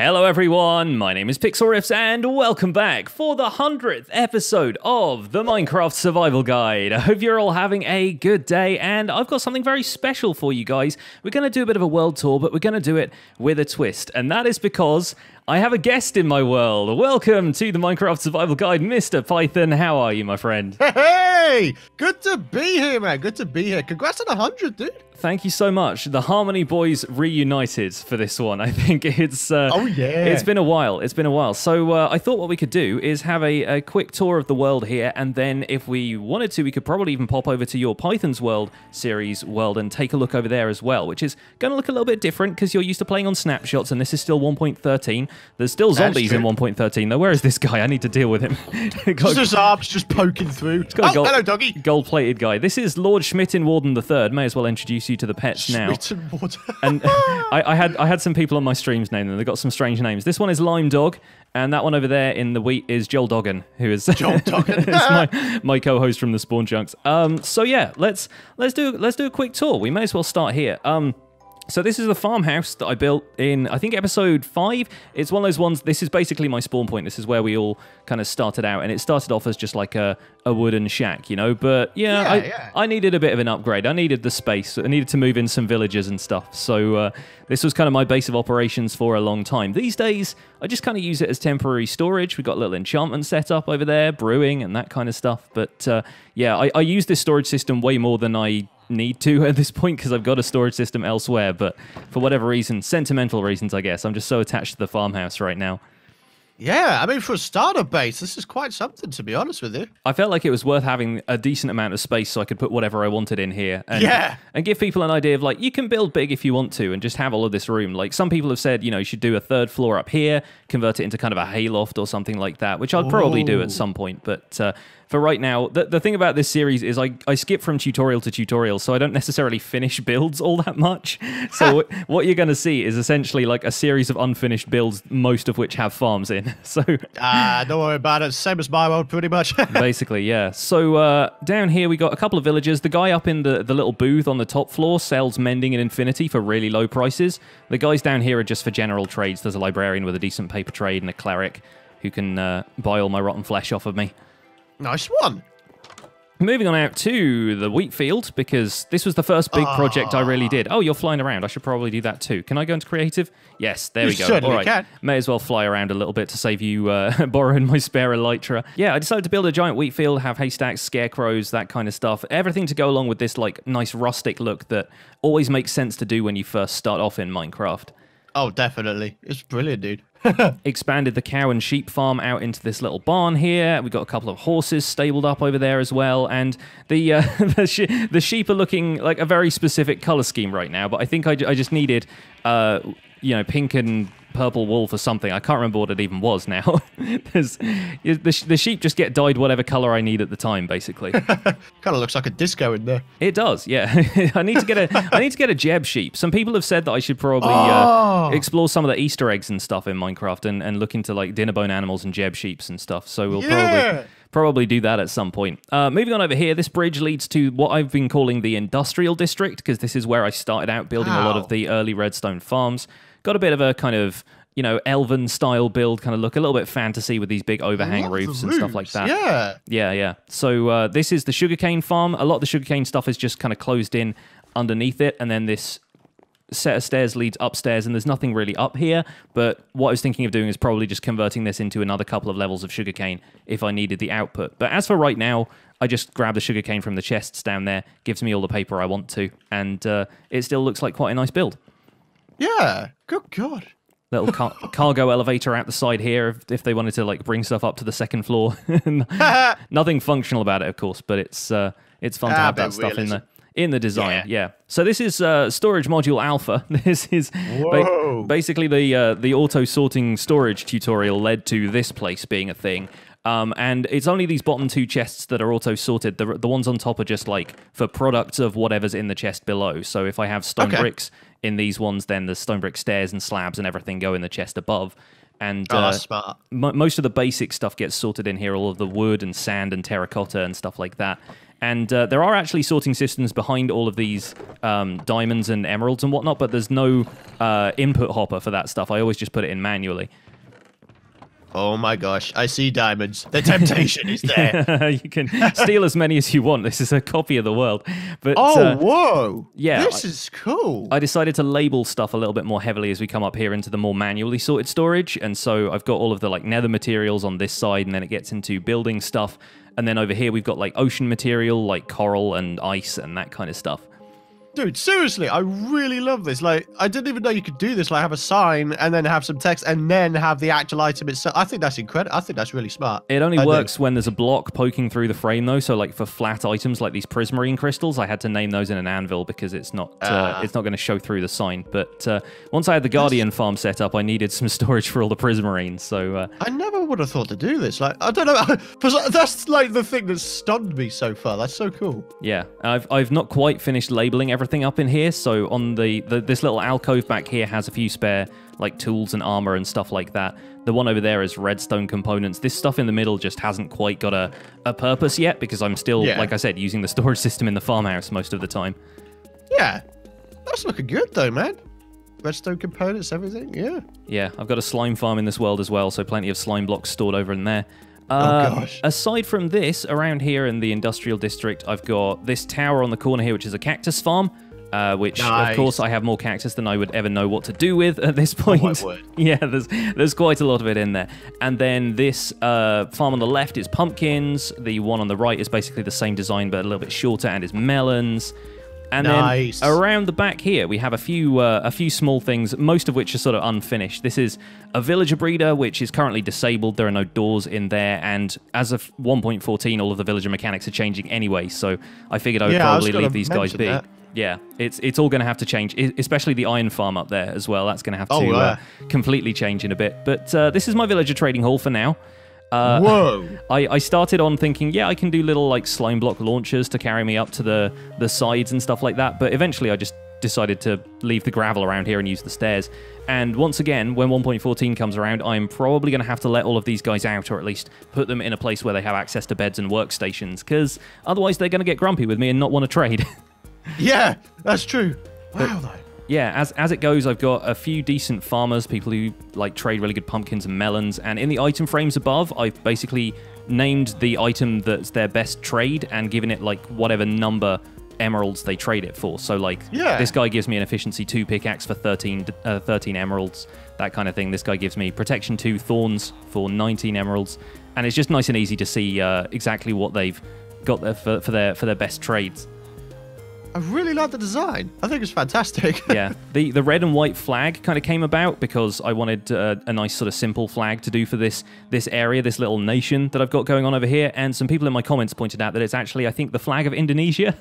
Hello everyone, my name is Pixelriffs and welcome back for the 100th episode of the Minecraft Survival Guide. I hope you're all having a good day and I've got something very special for you guys. We're going to do a bit of a world tour, but we're going to do it with a twist, and that is because I have a guest in my world. Welcome to the Minecraft Survival Guide, Mr. Python. How are you, my friend? Hey! Good to be here, man. Good to be here. Congrats on 100, dude. Thank you so much. The Harmony Boys reunited for this one. I think it's oh yeah, it's been a while. It's been a while. So I thought what we could do is have a quick tour of the world here, and then if we wanted to, we could probably even pop over to your Python's World series world and take a look over there as well, which is going to look a little bit different because you're used to playing on snapshots, and this is still 1.13. There's still zombies in 1.13 though. Where is this guy? I need to deal with him. Just his arms just poking through. Hello, doggy. Gold-plated guy. This is Lord Schmittenwarden III. May as well introduce you to the pets now. And I had some people on my streams name them. They got some strange names. This one is Lime Dog, and that one over there in the wheat is Joel Doggan, who is Joel Doggan. is my co-host from the Spawn Chunks. So yeah, let's do a quick tour. We may as well start here. So this is the farmhouse that I built in, I think, episode 5. It's one of those ones, this is basically my spawn point. This is where we all kind of started out, and it started off as just like a wooden shack, you know? But yeah, I needed a bit of an upgrade. I needed the space. I needed to move in some villagers and stuff. So this was kind of my base of operations for a long time. These days, I just kind of use it as temporary storage. We've got a little enchantment set up over there, brewing and that kind of stuff. But yeah, I use this storage system way more than I need to at this point because I've got a storage system elsewhere, but for whatever reason, sentimental reasons I guess, I'm just so attached to the farmhouse right now. Yeah, I mean, for a starter base, this is quite something, to be honest with you. I felt like it was worth having a decent amount of space so I could put whatever I wanted in here. And give people an idea of, like, you can build big if you want to and just have all of this room. Like, some people have said, you know, you should do a third floor up here, convert it into kind of a hayloft or something like that, which I'd probably do at some point, but for right now, the thing about this series is I skip from tutorial to tutorial, so I don't necessarily finish builds all that much. So what you're going to see is essentially like a series of unfinished builds, most of which have farms in. So don't worry about it. Same as my world, pretty much. Basically, yeah. So down here we got a couple of villagers. The guy up in the little booth on the top floor sells mending and infinity for really low prices. The guys down here are just for general trades. There's a librarian with a decent paper trade and a cleric who can buy all my rotten flesh off of me. Nice one. Moving on out to the wheat field, because this was the first big project I really did. Oh, you're flying around. I should probably do that too. Can I go into creative? Yes, there we go. Certainly can. May as well fly around a little bit to save you borrowing my spare elytra. Yeah, I decided to build a giant wheat field, have haystacks, scarecrows, that kind of stuff. Everything to go along with this like nice rustic look that always makes sense to do when you first start off in Minecraft. Oh, definitely. It's brilliant, dude. Expanded the cow and sheep farm out into this little barn here. We've got a couple of horses stabled up over there as well, and the the sheep are looking like a very specific color scheme right now, but I think I just needed you know, pink and purple wool for something. I can't remember what it even was now. The sheep just get dyed whatever color I need at the time, basically. Kind of looks like a disco in there. It does, yeah. I need to get a Jeb sheep. Some people have said that I should probably explore some of the Easter eggs and stuff in Minecraft and look into like Dinnerbone animals and Jeb sheeps and stuff. So we'll probably do that at some point. Moving on over here, this bridge leads to what I've been calling the industrial district, because this is where I started out building a lot of the early redstone farms. Got a bit of a kind of, you know, elven style build kind of look, a little bit fantasy with these big overhang roofs and stuff like that. Yeah. So this is the sugarcane farm. A lot of the sugarcane stuff is just kind of closed in underneath it, and then this set of stairs leads upstairs, and there's nothing really up here, but what I was thinking of doing is probably just converting this into another couple of levels of sugarcane if I needed the output. But as for right now, I just grab the sugarcane from the chests down there, gives me all the paper I want to, and it still looks like quite a nice build. Yeah, good God. Little cargo elevator out the side here if they wanted to like bring stuff up to the second floor. Nothing functional about it, of course, but it's fun to have that stuff in the design. Yeah. So this is storage module alpha. This is basically the auto sorting storage tutorial led to this place being a thing. And it's only these bottom two chests that are auto-sorted. The ones on top are just like for products of whatever's in the chest below. So if I have stone bricks in these ones, then the stone brick stairs and slabs and everything go in the chest above. And smart. Most of the basic stuff gets sorted in here, all of the wood and sand and terracotta and stuff like that. And there are actually sorting systems behind all of these diamonds and emeralds and whatnot, but there's no input hopper for that stuff. I always just put it in manually. Oh my gosh, I see diamonds. The temptation is there. You can steal as many as you want. This is a copy of the world. But whoa. Yeah. This is cool. I decided to label stuff a little bit more heavily as we come up here into the more manually sorted storage. And so I've got all of the like nether materials on this side, and then it gets into building stuff. And then over here we've got like ocean material, like coral and ice and that kind of stuff. Dude, seriously, I really love this. Like, I didn't even know you could do this. Like, have a sign and then have some text and then have the actual item itself. I think that's incredible. I think that's really smart. It only works when there's a block poking through the frame, though. So, like for flat items like these prismarine crystals, I had to name those in an anvil because it's not going to show through the sign. But once I had the Guardian farm set up, I needed some storage for all the prismarines. So I never would have thought to do this. Like, I don't know, that's like the thing that stunned me so far. That's so cool. Yeah, I've not quite finished labeling everything up in here. So on this little alcove back here has a few spare like tools and armor and stuff like that. The one over there is redstone components. This stuff in the middle just hasn't quite got a purpose yet because I'm still, like I said, using the storage system in the farmhouse most of the time. Yeah, that's looking good though, man. Redstone components, everything, yeah. Yeah, I've got a slime farm in this world as well, so plenty of slime blocks stored over in there. Oh, gosh. Aside from this, around here in the industrial district, I've got this tower on the corner here, which is a cactus farm. Which, of course, I have more cactus than I would ever know what to do with at this point. Oh, my word. Yeah, there's quite a lot of it in there. And then this farm on the left is pumpkins. The one on the right is basically the same design, but a little bit shorter, and is melons. And then around the back here, we have a few small things, most of which are sort of unfinished. This is a villager breeder, which is currently disabled. There are no doors in there, and as of 1.14, all of the villager mechanics are changing anyway. So I figured I would probably leave these guys be. Yeah, it's all going to have to change, especially the iron farm up there as well. That's going to have to completely change in a bit. But this is my villager trading hall for now. Whoa! I started on thinking, yeah, I can do little like slime block launchers to carry me up to the sides and stuff like that. But eventually I just decided to leave the gravel around here and use the stairs. And once again, when 1.14 comes around, I'm probably going to have to let all of these guys out, or at least put them in a place where they have access to beds and workstations, because otherwise they're going to get grumpy with me and not want to trade. Yeah, that's true. Wow, though. Yeah, as it goes, I've got a few decent farmers, people who like trade really good pumpkins and melons, and in the item frames above, I've basically named the item that's their best trade and given it like whatever number emeralds they trade it for. So like this guy gives me an efficiency 2 pickaxe for 13 emeralds, that kind of thing. This guy gives me protection 2 thorns for 19 emeralds, and it's just nice and easy to see exactly what they've got there for their best trades. I really like the design. I think it's fantastic. Yeah, the red and white flag kind of came about because I wanted a nice sort of simple flag to do for this area, this little nation that I've got going on over here. And some people in my comments pointed out that it's actually, I think, the flag of Indonesia.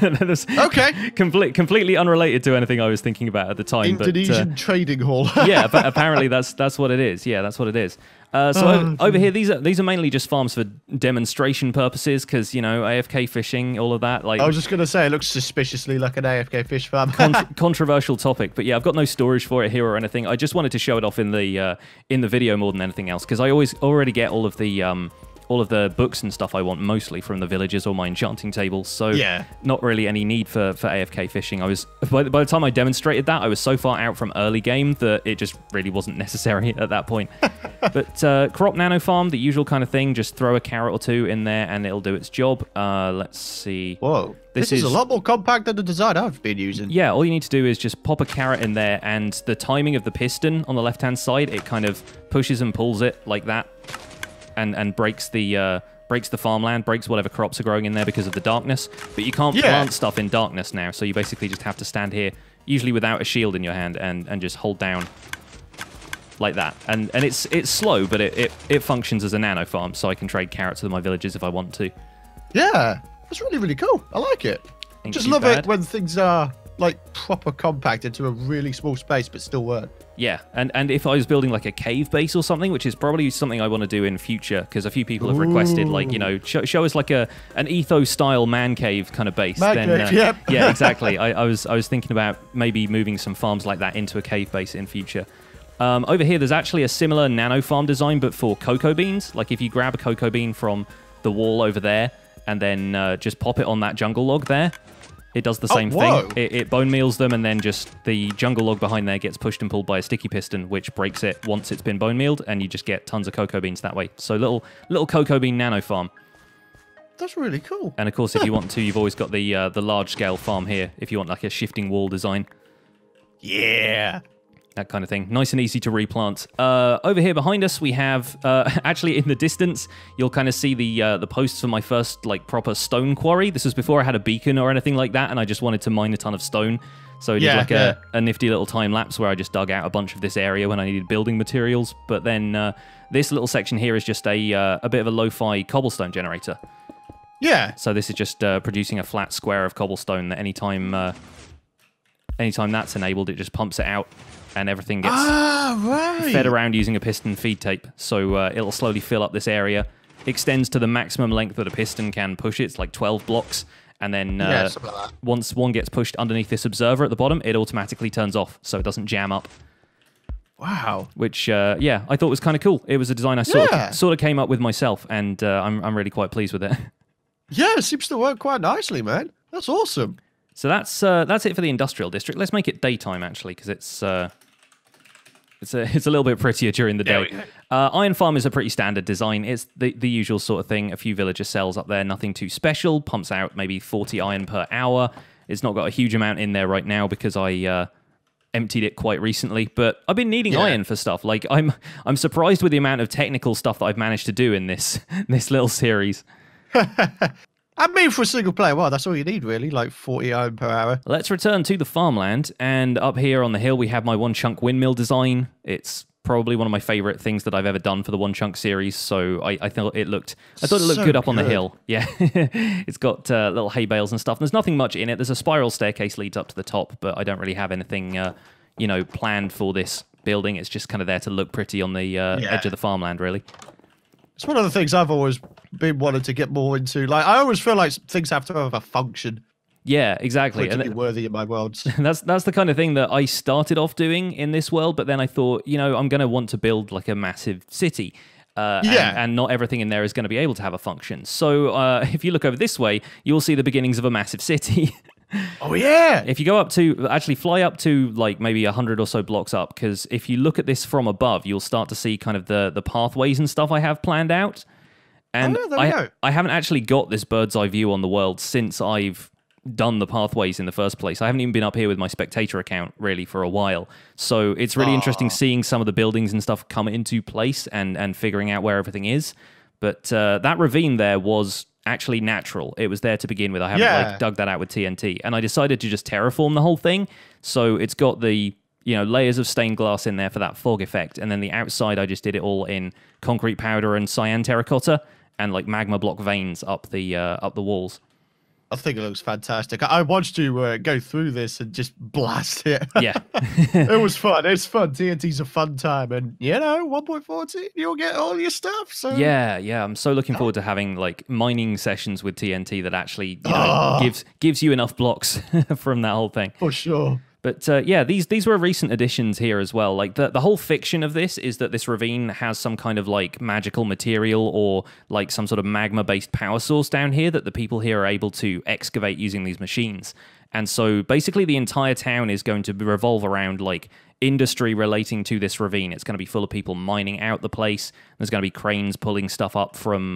Okay. Completely unrelated to anything I was thinking about at the time. Indonesian trading hall. Yeah, but apparently that's what it is. Yeah, that's what it is. So over here, these are mainly just farms for demonstration purposes, because, you know, AFK fishing, all of that. Like, I was just going to say, it looks suspiciously like an AFK fish farm. Controversial topic, but yeah, I've got no storage for it here or anything. I just wanted to show it off in the video more than anything else, because I already get all of the books and stuff I want mostly from the villagers or my enchanting tables, so not really any need for AFK fishing. I was by the time I demonstrated that, I was so far out from early game that it just really wasn't necessary at that point. But crop nano farm, the usual kind of thing, just throw a carrot or two in there and it'll do its job. Let's see. Whoa. This is a lot more compact than the design I've been using. Yeah, all you need to do is just pop a carrot in there, and the timing of the piston on the left-hand side, it kind of pushes and pulls it like that. And breaks the farmland, breaks whatever crops are growing in there because of the darkness. But you can't plant stuff in darkness now, so you basically just have to stand here, usually without a shield in your hand, and just hold down like that. And it's slow, but it functions as a nano farm, so I can trade carrots with my villagers if I want to. Yeah, that's really, really cool. I like it. Just love it when things are like proper compact into a really small space, but still work. Yeah, and if I was building like a cave base or something, which is probably something I want to do in future, because a few people have requested, like, you know, show us like an ethos-style man cave kind of base. Yep. Yeah, exactly. I was thinking about maybe moving some farms like that into a cave base in future. Over here, there's actually a similar nano farm design, but for cocoa beans. Like if you grab a cocoa bean from the wall over there, and then just pop it on that jungle log there. It does the same whoa. thing. It bone meals them, and then just the jungle log behind there gets pushed and pulled by a sticky piston, which breaks it once it's been bone mealed, and you just get tons of cocoa beans that way. So little cocoa bean nano farm. That's really cool. And of course, if you want to, you've always got the large scale farm here. If you want like a shifting wall design. Yeah. That kind of thing. Nice and easy to replant. Over here behind us, we have, actually in the distance, you'll kind of see the posts for my first like proper stone quarry. This was before I had a beacon or anything like that, and I just wanted to mine a ton of stone. So I did like a nifty little time lapse where I just dug out a bunch of this area when I needed building materials. But then this little section here is just a bit of a lo-fi cobblestone generator. Yeah. So this is just producing a flat square of cobblestone that anytime that's enabled, it just pumps it out. And everything gets fed around using a piston feed tape. So it'll slowly fill up this area. Extends to the maximum length that a piston can push it. It's like 12 blocks. And then something like that. Once one gets pushed underneath this observer at the bottom, it automatically turns off. So it doesn't jam up. Wow. Which, yeah, I thought was kind of cool. It was a design I sort of came up with myself. And I'm really quite pleased with it. Yeah, it seems to work quite nicely, man. That's awesome. So that's it for the industrial district. Let's make it daytime, actually, because it's a little bit prettier during the day. Iron Farm is a pretty standard design. It's the usual sort of thing. A few villager cells up there, nothing too special. Pumps out maybe 40 iron per hour. It's not got a huge amount in there right now because I emptied it quite recently. But I've been needing iron for stuff. Like I'm surprised with the amount of technical stuff that I've managed to do in this little series. I mean, for a single player, well, that's all you need, really, like 40 iron per hour. Let's return to the farmland, and up here on the hill we have my one chunk windmill design. It's probably one of my favorite things that I've ever done for the one chunk series, so I thought it looked good up on the hill. Yeah, it's got little hay bales and stuff. There's nothing much in it. There's a spiral staircase leads up to the top, but I don't really have anything planned for this building. It's just kind of there to look pretty on the edge of the farmland, really. It's one of the things I've always been wanting to get more into. Like, I always feel like things have to have a function. Yeah, exactly. To be worthy in my worlds. That's the kind of thing that I started off doing in this world, but then I thought, I'm going to want to build like a massive city. And not everything in there is going to be able to have a function. So if you look over this way, you'll see the beginnings of a massive city. Oh, yeah. If you fly up to like maybe 100 or so blocks up, because if you look at this from above, you'll start to see kind of the pathways and stuff I have planned out. And I haven't actually got this bird's eye view on the world since I've done the pathways in the first place. I haven't even been up here with my spectator account really for a while. So it's really interesting seeing some of the buildings and stuff come into place and figuring out where everything is. But that ravine there was actually natural. It was there to begin with. I haven't dug that out with TNT. And I decided to just terraform the whole thing. So it's got the layers of stained glass in there for that fog effect. And then the outside, I just did it all in concrete powder and cyan terracotta and like magma block veins up the walls. I think it looks fantastic. I watched you go through this and just blast it. Yeah. It was fun. It's fun. TNT's a fun time. And, 1.14, you'll get all your stuff. So Yeah. I'm so looking forward to having, like, mining sessions with TNT that actually, gives you enough blocks from that whole thing. For sure. But these were recent additions here as well. Like the whole fiction of this is that this ravine has some kind of like magical material or like some sort of magma-based power source down here that the people here are able to excavate using these machines. And so basically the entire town is going to revolve around like industry relating to this ravine. It's going to be full of people mining out the place. There's going to be cranes pulling stuff up from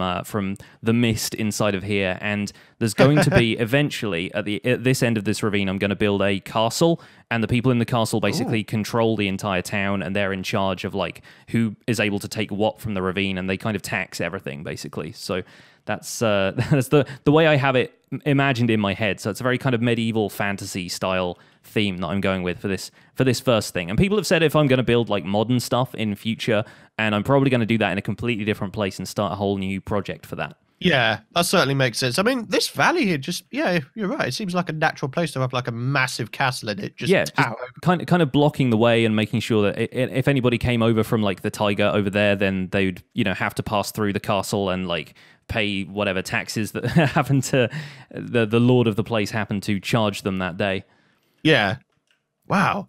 the mist inside of here. And there's going to be eventually at this end of this ravine, I'm going to build a castle, and the people in the castle basically control the entire town, and they're in charge of like who is able to take what from the ravine, and they kind of tax everything basically. So that's the way I have it imagined in my head. So it's a very kind of medieval fantasy style theme that I'm going with for this first thing. And people have said if I'm going to build like modern stuff in future, and I'm probably going to do that in a completely different place and start a whole new project for that. Yeah, that certainly makes sense. I mean, this valley here you're right. It seems like a natural place to have like a massive castle in it. Just kind of blocking the way and making sure that if anybody came over from like the Tiger over there, then they'd have to pass through the castle and like pay whatever taxes that happened to the lord of the place happened to charge them that day. Yeah. Wow.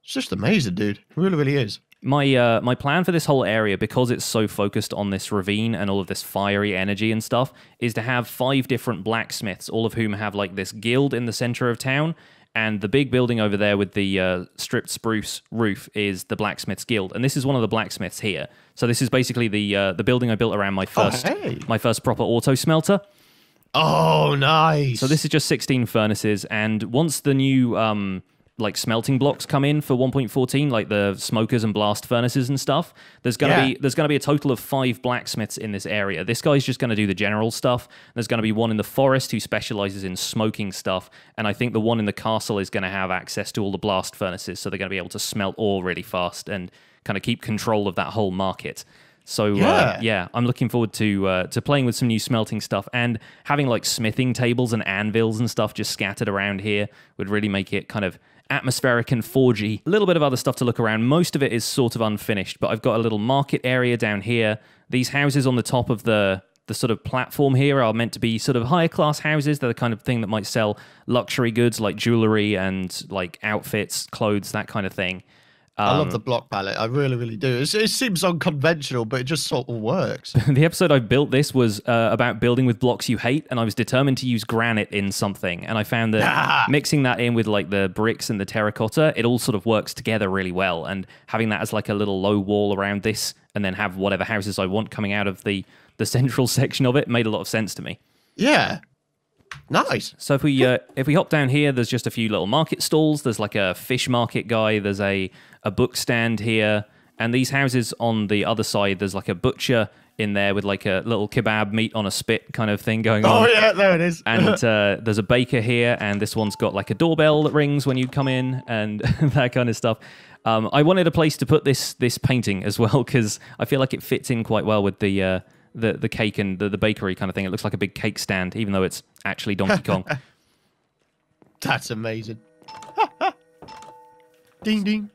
It's just amazing, dude. It really, really is. My plan for this whole area, because it's so focused on this ravine and all of this fiery energy and stuff, is to have 5 different blacksmiths, all of whom have like this guild in the center of town. And the big building over there with the stripped spruce roof is the blacksmiths guild, and this is one of the blacksmiths here. So this is basically the building I built around my first proper auto smelter. Oh, nice. So this is just 16 furnaces, and once the new like smelting blocks come in for 1.14, like the smokers and blast furnaces and stuff, there's gonna be a total of 5 blacksmiths in this area. This guy's just gonna do the general stuff. There's gonna be one in the forest who specializes in smoking stuff, and I think the one in the castle is gonna have access to all the blast furnaces, so they're gonna be able to smelt ore really fast and kind of keep control of that whole market. So yeah, I'm looking forward to playing with some new smelting stuff, and having like smithing tables and anvils and stuff just scattered around here would really make it kind of atmospheric and forgy. A little bit of other stuff to look around. Most of it is sort of unfinished, but I've got a little market area down here. These houses on the top of the sort of platform here are meant to be sort of higher class houses. They're the kind of thing that might sell luxury goods like jewelry and like outfits, clothes, that kind of thing. I love the block palette. I really, really do. It seems unconventional, but it just sort of works. The episode I built this was about building with blocks you hate, and I was determined to use granite in something. And I found that mixing that in with like the bricks and the terracotta, it all sort of works together really well. And having that as like a little low wall around this, and then have whatever houses I want coming out of the central section of it, made a lot of sense to me. Yeah. Nice. So if we hop down here, there's just a few little market stalls. There's like a fish market guy. There's a book stand here. And these houses on the other side, there's like a butcher in there with like a little kebab meat on a spit kind of thing going on. Oh, yeah, there it is. And there's a baker here, and this one's got like a doorbell that rings when you come in and that kind of stuff. I wanted a place to put this painting as well, because I feel like it fits in quite well with the cake and the bakery kind of thing. It looks like a big cake stand, even though it's actually Donkey Kong. That's amazing. Ding, ding.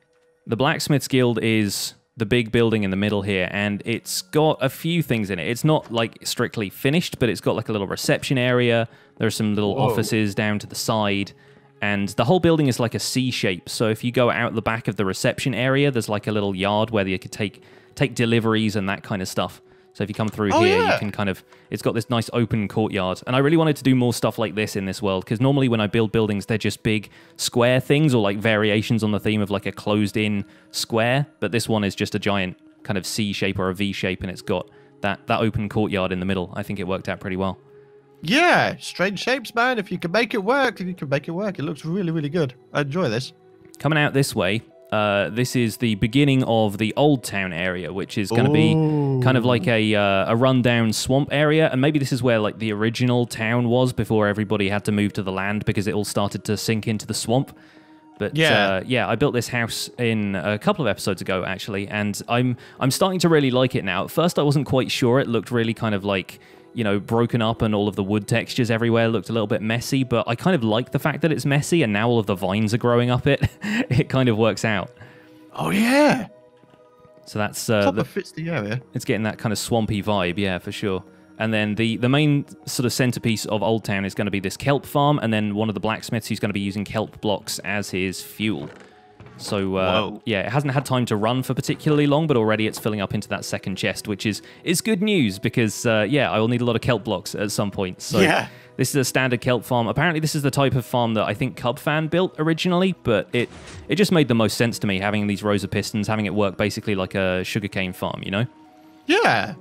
The Blacksmiths Guild is the big building in the middle here, and it's got a few things in it. It's not like strictly finished, but it's got like a little reception area. There are some little offices down to the side, and the whole building is like a C shape. So if you go out the back of the reception area, there's like a little yard where you could take deliveries and that kind of stuff. So if you come through here, you can kind of, it's got this nice open courtyard. And I really wanted to do more stuff like this in this world, because normally when I build buildings, they're just big square things or like variations on the theme of like a closed-in square. But this one is just a giant kind of C shape or a V shape, and it's got that open courtyard in the middle. I think it worked out pretty well. Yeah, strange shapes, man. If you can make it work, It looks really, really good. I enjoy this. Coming out this way, this is the beginning of the Old Town area, which is going to be kind of like a rundown swamp area. And maybe this is where like the original town was before everybody had to move to the land, because it all started to sink into the swamp. But yeah, I built this house in a couple of episodes ago, actually, and I'm starting to really like it now. At first, I wasn't quite sure. It looked really kind of like, you know, broken up, and all of the wood textures everywhere looked a little bit messy, but I kind of like the fact that it's messy, and now all of the vines are growing up it. It kind of works out. Oh, yeah. So that's... fits the area. It's getting that kind of swampy vibe, yeah, for sure. And then the main sort of centerpiece of Old Town is going to be this kelp farm, and then one of the blacksmiths who's going to be using kelp blocks as his fuel. So, yeah, it hasn't had time to run for particularly long, but already it's filling up into that second chest, which is good news, because, yeah, I will need a lot of kelp blocks at some point. So this is a standard kelp farm. Apparently, this is the type of farm that I think Cubfan built originally, but it just made the most sense to me, having these rows of pistons, having it work basically like a sugarcane farm, you know? Yeah.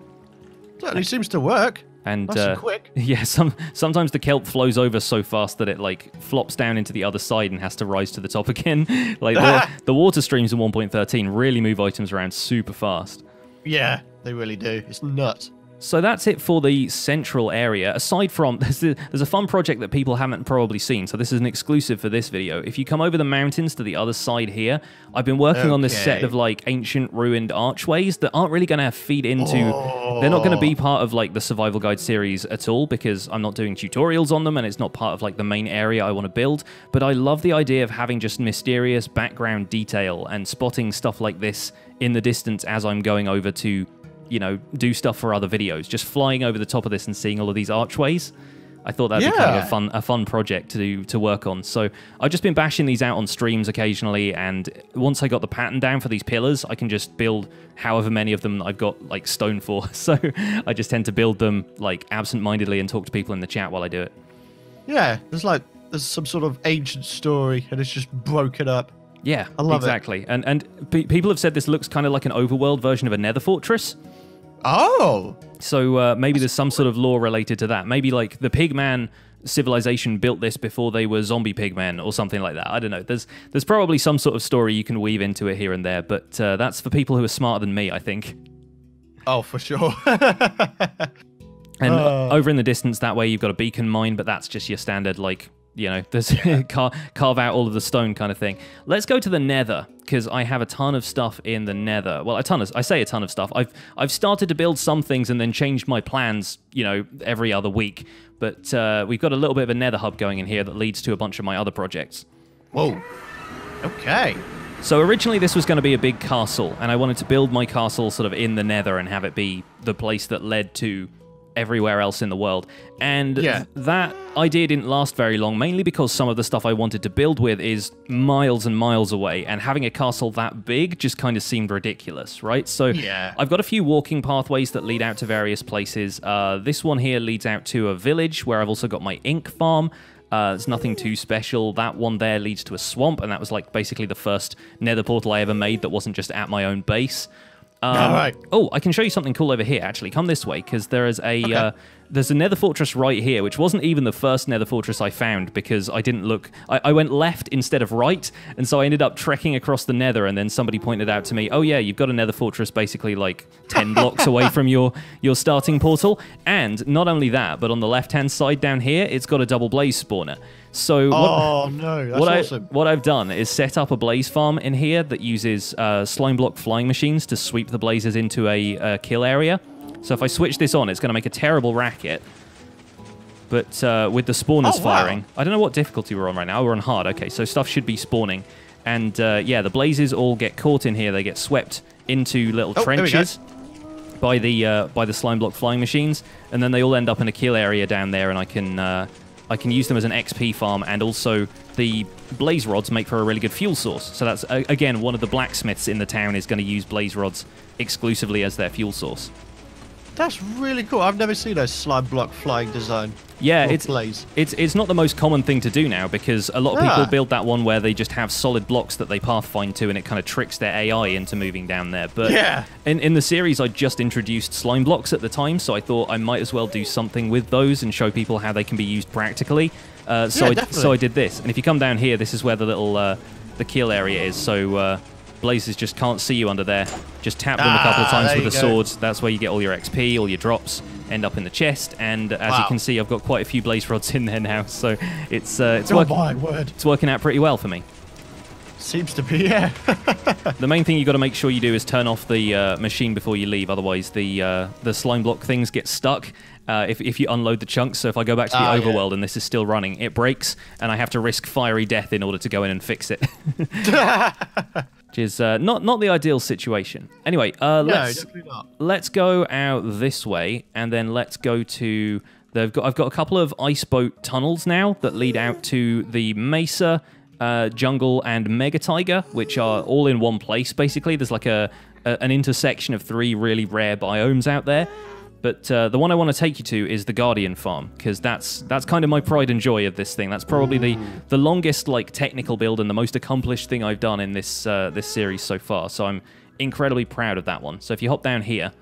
Certainly seems to work. And nice and quick. Yeah, sometimes the kelp flows over so fast that it like flops down into the other side and has to rise to the top again. Like the water streams in 1.13 really move items around super fast. Yeah, they really do. It's nuts. So that's it for the central area. Aside from, there's a fun project that people haven't probably seen, so this is an exclusive for this video. If you come over the mountains to the other side here, I've been working on this set of like ancient ruined archways that aren't really going to feed into... They're not going to be part of like the survival guide series at all, because I'm not doing tutorials on them, and it's not part of like the main area I want to build. But I love the idea of having just mysterious background detail and spotting stuff like this in the distance as I'm going over to, you know, do stuff for other videos. Just flying over the top of this and seeing all of these archways. I thought that'd be kind of a fun project to work on. So I've just been bashing these out on streams occasionally, and once I got the pattern down for these pillars, I can just build however many of them I've got like stone for. So I just tend to build them like absent-mindedly and talk to people in the chat while I do it. Yeah, there's some sort of ancient story, and it's just broken up. Yeah, I love exactly. It. And people have said this looks kind of like an overworld version of a Nether Fortress. Oh! So maybe there's some sort of lore related to that. Maybe like the Pigman civilization built this before they were zombie pigmen or something like that. I don't know. There's probably some sort of story you can weave into it here and there, but that's for people who are smarter than me, I think. Oh, for sure. And over in the distance, that way you've got a beacon mine, but that's just your standard, like, you know, there's carve out all of the stone kind of thing. Let's go to the Nether, because I have a ton of stuff in the Nether. Well, I say a ton of stuff. I've started to build some things and then changed my plans, you know, every other week. But we've got a little bit of a Nether hub going in here that leads to a bunch of my other projects. Whoa. Okay. So originally this was going to be a big castle, and I wanted to build my castle sort of in the Nether and have it be the place that led to everywhere else in the world. And that idea didn't last very long, mainly because some of the stuff I wanted to build with is miles and miles away, and having a castle that big just kind of seemed ridiculous, right? So I've got a few walking pathways that lead out to various places. This one here leads out to a village where I've also got my ink farm. It's nothing too special. That one there leads to a swamp, and that was like basically the first Nether portal I ever made that wasn't just at my own base. Oh, I can show you something cool over here, actually. Come this way, because there is a there's a Nether Fortress right here, which wasn't even the first Nether Fortress I found, because I didn't look... I went left instead of right, and so I ended up trekking across the Nether, and then somebody pointed out to me, oh yeah, you've got a Nether Fortress basically like 10 blocks away from your starting portal. And not only that, but on the left-hand side down here, it's got a double blaze spawner. So what I've done is set up a blaze farm in here that uses slime block flying machines to sweep the blazes into a kill area. So if I switch this on, it's going to make a terrible racket. But with the spawners firing, I don't know what difficulty we're on right now. We're on hard. Okay, so stuff should be spawning. And yeah, the blazes all get caught in here. They get swept into little trenches by the slime block flying machines, and then they all end up in a kill area down there, and I can use them as an XP farm, and also the blaze rods make for a really good fuel source. So that's, again, one of the blacksmiths in the town is going to use blaze rods exclusively as their fuel source. That's really cool. I've never seen a slime block flying design. Yeah, it's not the most common thing to do now, because a lot of people build that one where they just have solid blocks that they pathfind to, and it kind of tricks their AI into moving down there. But in the series, I just introduced slime blocks at the time, so I thought I might as well do something with those and show people how they can be used practically. So I did this. And if you come down here, this is where the little the kill area is. So blazes just can't see you under there. Just tap them a couple of times with the swords. That's where you get all your XP, all your drops end up in the chest. And as you can see, I've got quite a few blaze rods in there now. So it's working out pretty well for me. Seems to be, yeah. The main thing you got to make sure you do is turn off the machine before you leave. Otherwise, the slime block things get stuck if you unload the chunks. So if I go back to the overworld and this is still running, it breaks, and I have to risk fiery death in order to go in and fix it. Which is not the ideal situation. Anyway, let's go out this way, and then let's go to... I've got a couple of ice boat tunnels now that lead out to the Mesa, Jungle, and Mega Taiga, which are all in one place, basically. There's like an intersection of 3 really rare biomes out there. But the one I want to take you to is the Guardian Farm, because that's kind of my pride and joy of this thing. That's probably the longest like technical build and the most accomplished thing I've done in this this series so far. So I'm incredibly proud of that one. So if you hop down here,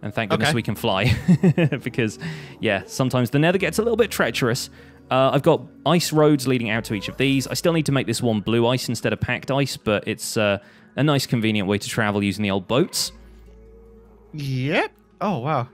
and thank goodness we can fly, because yeah, sometimes the Nether gets a little bit treacherous. I've got ice roads leading out to each of these. I still need to make this one blue ice instead of packed ice, but it's a nice convenient way to travel using the old boats. Yep. Oh wow.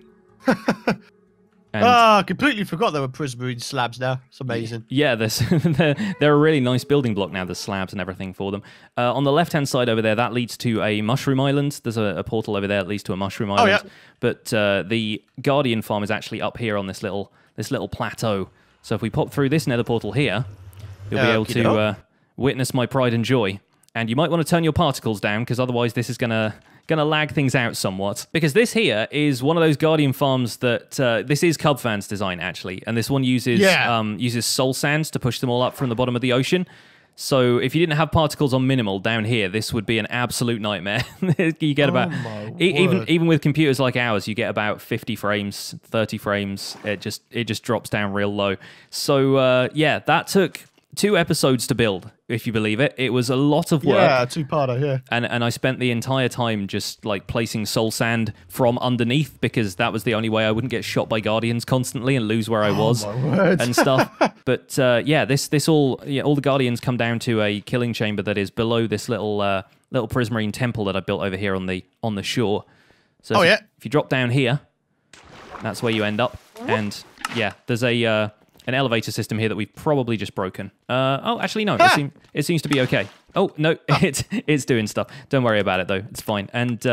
I completely forgot there were prismarine slabs now. It's amazing. Yeah, they're a really nice building block now. There's slabs and everything for them. On the left-hand side over there, that leads to a mushroom island. There's a portal over there that leads to a mushroom island. Oh, yeah. But the Guardian Farm is actually up here on this little plateau. So if we pop through this Nether portal here, you'll be able to witness my pride and joy. And you might want to turn your particles down, because otherwise this is going to gonna lag things out somewhat, because this here is one of those Guardian farms that this is Cubfan's design actually, and this one uses uses soul sands to push them all up from the bottom of the ocean. So if you didn't have particles on minimal down here, this would be an absolute nightmare. You get about even with computers like ours, you get about 50 frames, 30 frames. It just drops down real low. So yeah, that took 2 episodes to build, if you believe it. It was a lot of work. Yeah, 2-parter, yeah. And I spent the entire time just like placing soul sand from underneath, because that was the only way I wouldn't get shot by Guardians constantly and lose where I was and stuff. But yeah, this all the Guardians come down to a killing chamber that is below this little prismarine temple that I built over here on the shore. So if you drop down here, that's where you end up. And yeah, there's an elevator system here that we've probably just broken. Oh, actually, no. It seems to be okay. Oh, no. It's doing stuff. Don't worry about it, though. It's fine. And,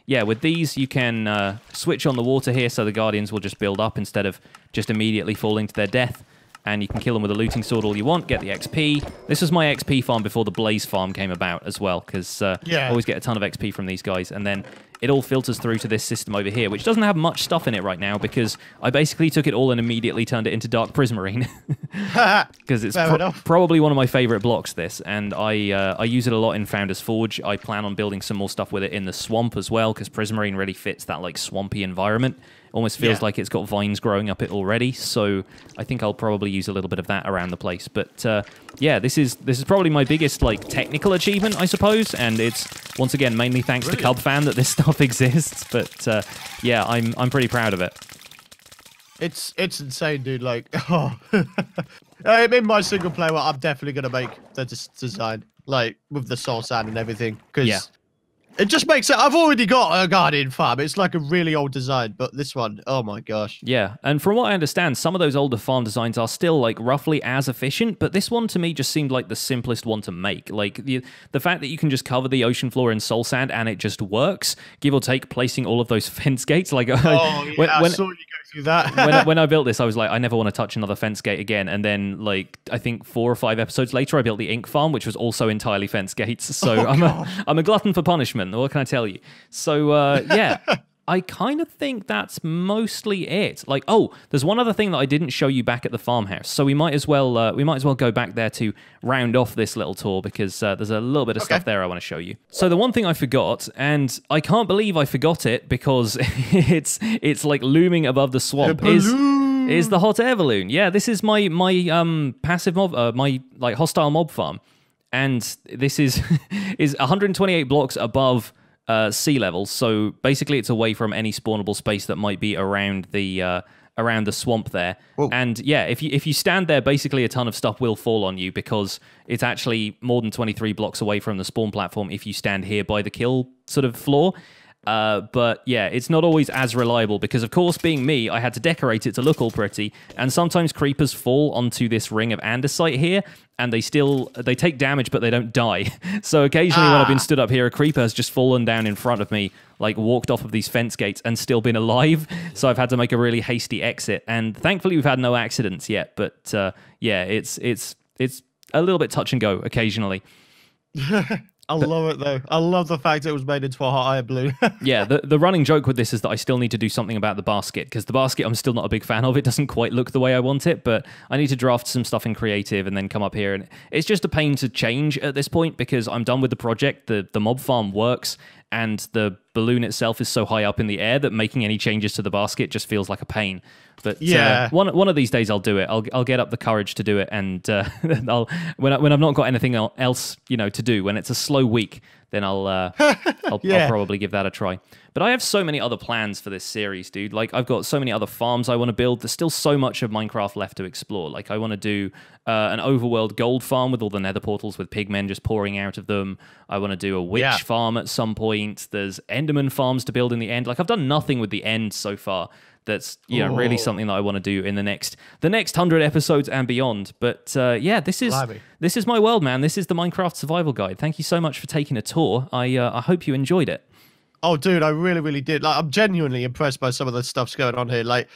yeah, with these, you can switch on the water here so the Guardians will just build up instead of just immediately falling to their death. And you can kill them with a looting sword all you want, get the XP. This was my XP farm before the Blaze farm came about as well, because I always get a ton of XP from these guys. And then it all filters through to this system over here, which doesn't have much stuff in it right now, because I basically took it all and immediately turned it into Dark Prismarine. Because it's probably one of my favorite blocks, this. And I use it a lot in Founder's Forge. I plan on building some more stuff with it in the swamp as well, because Prismarine really fits that like swampy environment. Almost feels like it's got vines growing up it already, so I think I'll probably use a little bit of that around the place. But yeah, this is probably my biggest like technical achievement, I suppose, and it's once again mainly thanks to Cubfan that this stuff exists. But yeah, I'm pretty proud of it. It's insane, dude. Like, in my single player, I'm definitely gonna make the design like with the soul sand and everything, because it just makes it. I've already got a Guardian farm. It's like a really old design, but this one, oh my gosh. Yeah, and from what I understand, some of those older farm designs are still like roughly as efficient, but this one to me just seemed like the simplest one to make. Like the fact that you can just cover the ocean floor in soul sand and it just works, give or take placing all of those fence gates. Like, I saw you go through that. when I built this, I was like, I never want to touch another fence gate again. And then, like, I think 4 or 5 episodes later, I built the ink farm, which was also entirely fence gates. So I'm a glutton for punishment. What can I tell you? So yeah, I kind of think that's mostly it. Like, oh, there's one other thing that I didn't show you back at the farmhouse. So we might as well go back there to round off this little tour, because there's a little bit of stuff there I want to show you. So the one thing I forgot, and I can't believe I forgot it because it's like looming above the swamp, is the hot air balloon. Yeah, this is my passive mob, my like hostile mob farm, and this is 128 blocks above sea level, so basically it's away from any spawnable space that might be around the swamp there. Whoa. And yeah, if you stand there, basically a ton of stuff will fall on you, because it's actually more than 23 blocks away from the spawn platform if you stand here by the kill sort of floor. But yeah, it's not always as reliable, because of course, being me, I had to decorate it to look all pretty, and sometimes creepers fall onto this ring of andesite here, and they take damage, but they don't die. So occasionally when I've been stood up here, a creeper has just fallen down in front of me, like walked off of these fence gates and still been alive. So I've had to make a really hasty exit, and thankfully we've had no accidents yet, but yeah, it's a little bit touch and go occasionally. I love it, though. I love the fact it was made into a hot air balloon. Yeah, the running joke with this is that I still need to do something about the basket, because the basket I'm still not a big fan of. It doesn't quite look the way I want it, but I need to draft some stuff in creative and then come up here. And it's just a pain to change at this point, because I'm done with the project. The mob farm works, and the balloon itself is so high up in the air that making any changes to the basket just feels like a pain. But yeah, one of these days I'll do it. I'll get up the courage to do it, and when I've not got anything else to do, when it's a slow week, then I'll probably give that a try. But I have so many other plans for this series, dude. Like, I've got so many other farms I want to build. There's still so much of Minecraft left to explore. Like, I want to do an overworld gold farm with all the nether portals with pigmen just pouring out of them. I want to do a witch farm at some point. There's enderman farms to build in the end. Like, I've done nothing with the end so far. That's really something that I want to do in the next 100 episodes and beyond. But yeah, this is my world, man. This is the Minecraft Survival Guide. Thank you so much for taking a tour. I hope you enjoyed it. Oh, dude, I really, really did. Like, I'm genuinely impressed by some of the stuff's going on here. Like,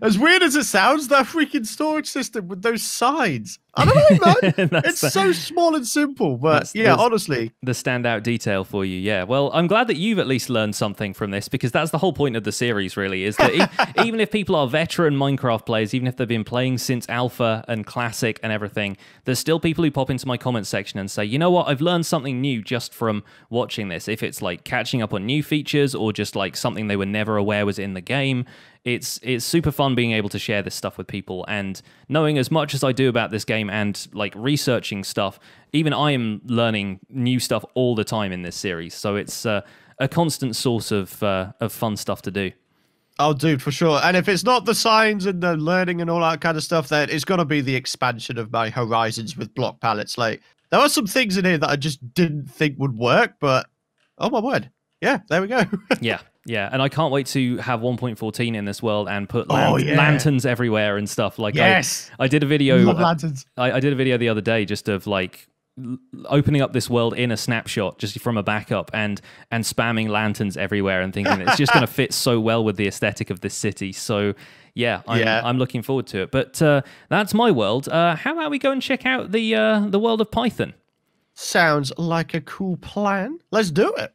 as weird as it sounds, that freaking storage system with those sides. I don't know, man. It's so small and simple, but yeah, honestly. The standout detail for you, yeah. Well, I'm glad that you've at least learned something from this, because that's the whole point of the series, really, is that even if people are veteran Minecraft players, even if they've been playing since Alpha and Classic and everything, there's still people who pop into my comment section and say, you know what, I've learned something new just from watching this. If it's like catching up on new features or just like something they were never aware was in the game, it's super fun being able to share this stuff with people, and knowing as much as I do about this game and like researching stuff, even I am learning new stuff all the time in this series. So it's a constant source of fun stuff to do. Oh, dude, for sure. And if it's not the signs and the learning and all that kind of stuff, then it's going to be the expansion of my horizons with block palettes. Like, there are some things in here that I just didn't think would work, but oh my word. Yeah, there we go. Yeah, and I can't wait to have 1.14 in this world and put lanterns everywhere and stuff. Like, yes, I did a video. Love lanterns. I did a video the other day just of like opening up this world in a snapshot just from a backup and spamming lanterns everywhere and thinking it's just going to fit so well with the aesthetic of this city. So yeah, I'm looking forward to it. But that's my world. How about we go and check out the world of Python? Sounds like a cool plan. Let's do it.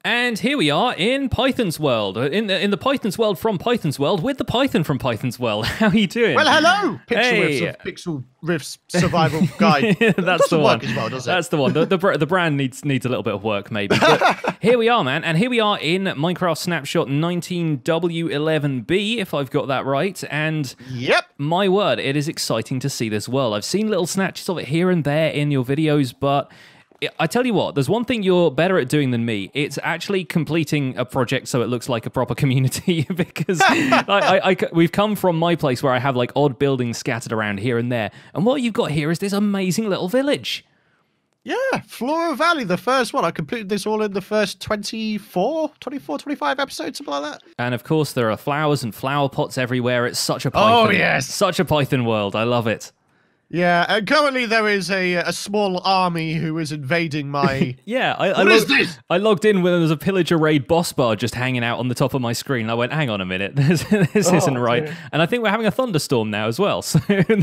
And here we are in Python's world, in the Python's world from Python's world, with the Python from Python's world. How are you doing? Well, hello, Pixel Riffs Survival Guide. That's the one. Work as well, does it? That's the one. The brand needs a little bit of work, maybe. But here we are, man, and here we are in Minecraft Snapshot 19W11B, if I've got that right. And yep, my word, it is exciting to see this world. I've seen little snatches of it here and there in your videos, but I tell you what, there's one thing you're better at doing than me. It's actually completing a project so it looks like a proper community, because we've come from my place where I have like odd buildings scattered around here and there. And what you've got here is this amazing little village. Yeah, Flora Valley, the first one. I completed this all in the first 25 episodes, something like that. And of course, there are flowers and flower pots everywhere. It's such a Python. Oh, yes. Such a Python world. I love it. Yeah, and currently there is a small army who is invading my... Yeah, What is this? I logged in when there was a pillager raid boss bar just hanging out on the top of my screen. I went, hang on a minute, this isn't right. Dear. And I think we're having a thunderstorm now as well. So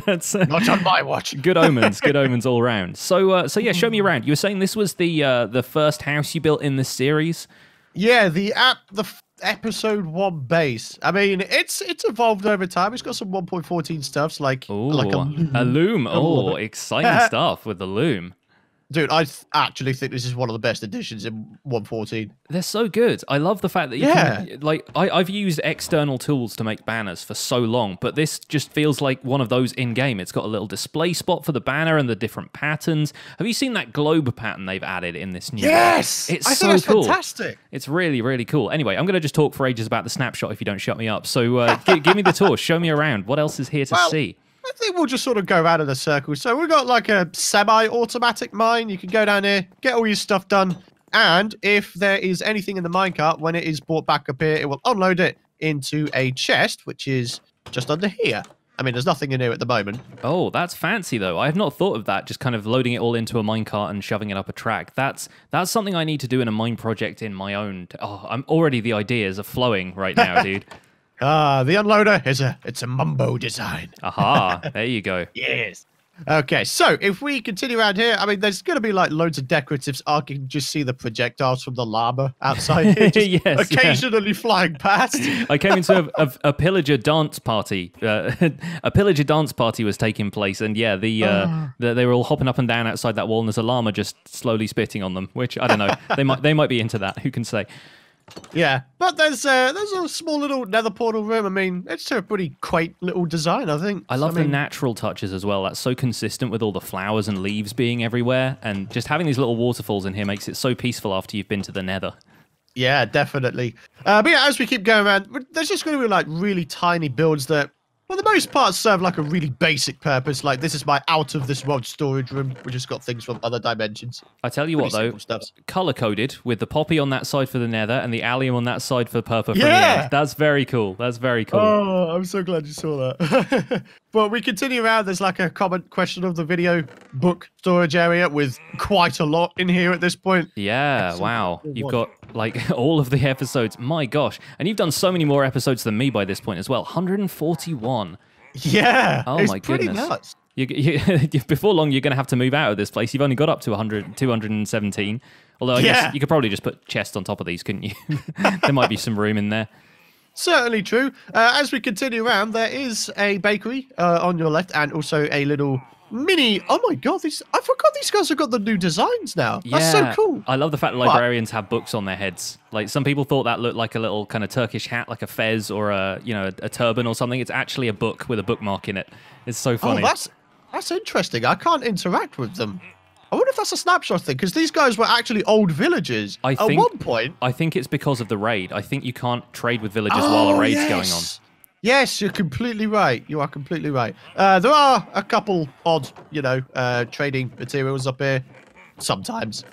that's not on my watch. Good omens all around. So yeah, show me around. You were saying this was the first house you built in this series? Yeah, the episode 1 base. I mean, it's evolved over time. It's got some 1.14 stuffs like a loom. Oh, exciting stuff with the loom. Dude, I actually think this is one of the best additions in 1.14. They're so good. I love the fact that you can, like, I've used external tools to make banners for so long, but this just feels like one of those in-game. It's got a little display spot for the banner and the different patterns. Have you seen that globe pattern they've added in this new Yes! It's I so think that's cool. Fantastic. It's really, really cool. Anyway, I'm going to just talk for ages about the snapshot if you don't shut me up. So give me the tour. Show me around. What else is here to see? I think we'll just sort of go around in a circle. So we've got like a semi-automatic mine. You can go down here, get all your stuff done. And if there is anything in the minecart, when it is brought back up here, it will unload it into a chest, which is just under here. I mean, there's nothing in here at the moment. Oh, that's fancy, though. I have not thought of that, just kind of loading it all into a minecart and shoving it up a track. That's something I need to do in a mine project in my own... Oh, the ideas are flowing right now, dude. The unloader it's a Mumbo design. Aha, there you go. Yes. Okay, so if we continue around here, I mean, there's going to be like loads of decoratives. I can just see the projectiles from the llama outside here, just occasionally flying past. I came into a pillager dance party. A pillager dance party was taking place, and yeah, they were all hopping up and down outside that wall, and there's a llama just slowly spitting on them. Which I don't know. They might be into that. Who can say? Yeah, but there's a small little nether portal room. I mean, it's a pretty quaint little design, I think. I love the natural touches as well. That's so consistent with all the flowers and leaves being everywhere. And just having these little waterfalls in here makes it so peaceful after you've been to the nether. Yeah, definitely. But yeah, as we keep going around, there's just going to be like really tiny builds that, for the most part, serve like a really basic purpose. Like, this is my out-of-this-world storage room, which has got things from other dimensions. I tell you what, though, color-coded with the poppy on that side for the nether and the allium on that side for purple from the end. That's very cool. That's very cool. Oh, I'm so glad you saw that. But we continue around. There's like a comment question of the video book storage area with quite a lot in here at this point. Yeah, wow. You've got like all of the episodes. My gosh. And you've done so many more episodes than me by this point as well. 141. Yeah. Oh it's my pretty goodness. nuts. Before long, you're going to have to move out of this place. You've only got up to 217. Although I guess you could probably just put chests on top of these, couldn't you? There might be some room in there. Certainly true. As we continue around, there is a bakery on your left and also a little mini. Oh my god, I forgot these guys have got the new designs now. That's so cool. I love the fact that librarians have books on their heads. Like some people thought that looked like a little kind of Turkish hat, like a fez or a turban or something. It's actually a book with a bookmark in it. It's so funny. Oh, that's interesting. I can't interact with them. I wonder if that's a snapshot thing, because these guys were actually old villagers at one point. I think it's because of the raid. I think you can't trade with villagers while a raid's going on. Yes, you're completely right. You are completely right. There are a couple odd, trading materials up here sometimes.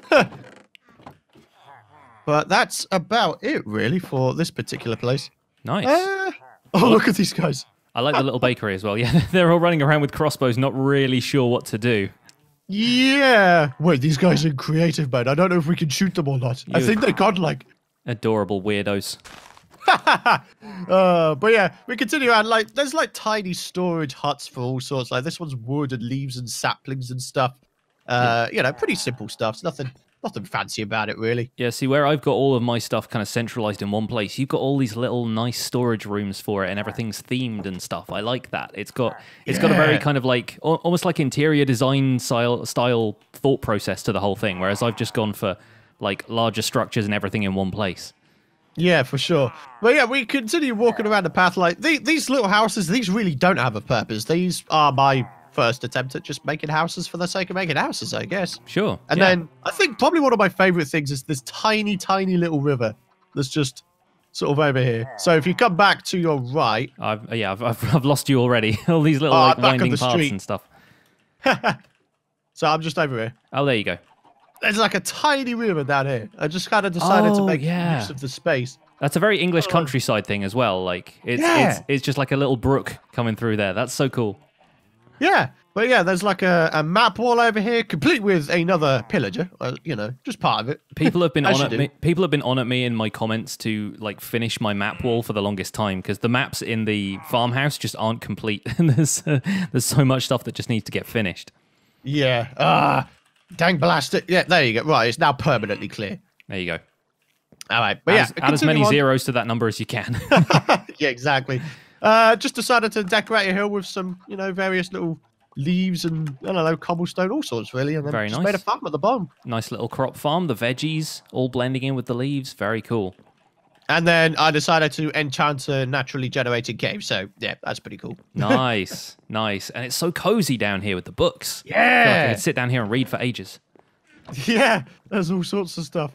But that's about it, really, for this particular place. Nice. Look at these guys. I like the little bakery as well. Yeah, they're all running around with crossbows, not really sure what to do. Yeah. Wait, these guys are in creative mode. I don't know if we can shoot them or not. I think they're godlike. Adorable weirdos. But yeah, we continue on. Like, there's like tiny storage huts for all sorts. Like this one's wood and leaves and saplings and stuff. Pretty simple stuff. It's nothing fancy about it, really. Yeah, see, where I've got all of my stuff kind of centralized in one place, you've got all these little nice storage rooms for it, and everything's themed and stuff. I like that. It's got a very kind of like almost like interior design style thought process to the whole thing. Whereas I've just gone for like larger structures and everything in one place. Yeah, for sure. But yeah, we continue walking around the path. Like these little houses, these really don't have a purpose. These are my first attempt at just making houses for the sake of making houses, I guess. Sure. And then I think probably one of my favorite things is this tiny, tiny little river that's just sort of over here. So if you come back to your right, I've lost you already. All these little winding paths and stuff. So I'm just over here. Oh, there you go. There's like a tiny river down here. I just kind of decided to make use of the space. That's a very English countryside thing as well. Like it's just like a little brook coming through there. That's so cool. Yeah, but yeah, there's like a map wall over here, complete with another pillager. Just part of it. People have been on at me in my comments to like finish my map wall for the longest time because the maps in the farmhouse just aren't complete, and there's so much stuff that just needs to get finished. Yeah. Dang blast it. Yeah, there you go. Right, it's now permanently clear. There you go. All right, but add as many zeros to that number as you can. Yeah, exactly. Just decided to decorate a hill with some, various little leaves and, I don't know, cobblestone, all sorts, really. And then very just nice. Made a farm at the bottom. Nice little crop farm. The veggies all blending in with the leaves. Very cool. And then I decided to enchant a naturally generated cave. So, yeah, that's pretty cool. Nice. And it's so cozy down here with the books. Yeah. I feel like I could sit down here and read for ages. Yeah, there's all sorts of stuff.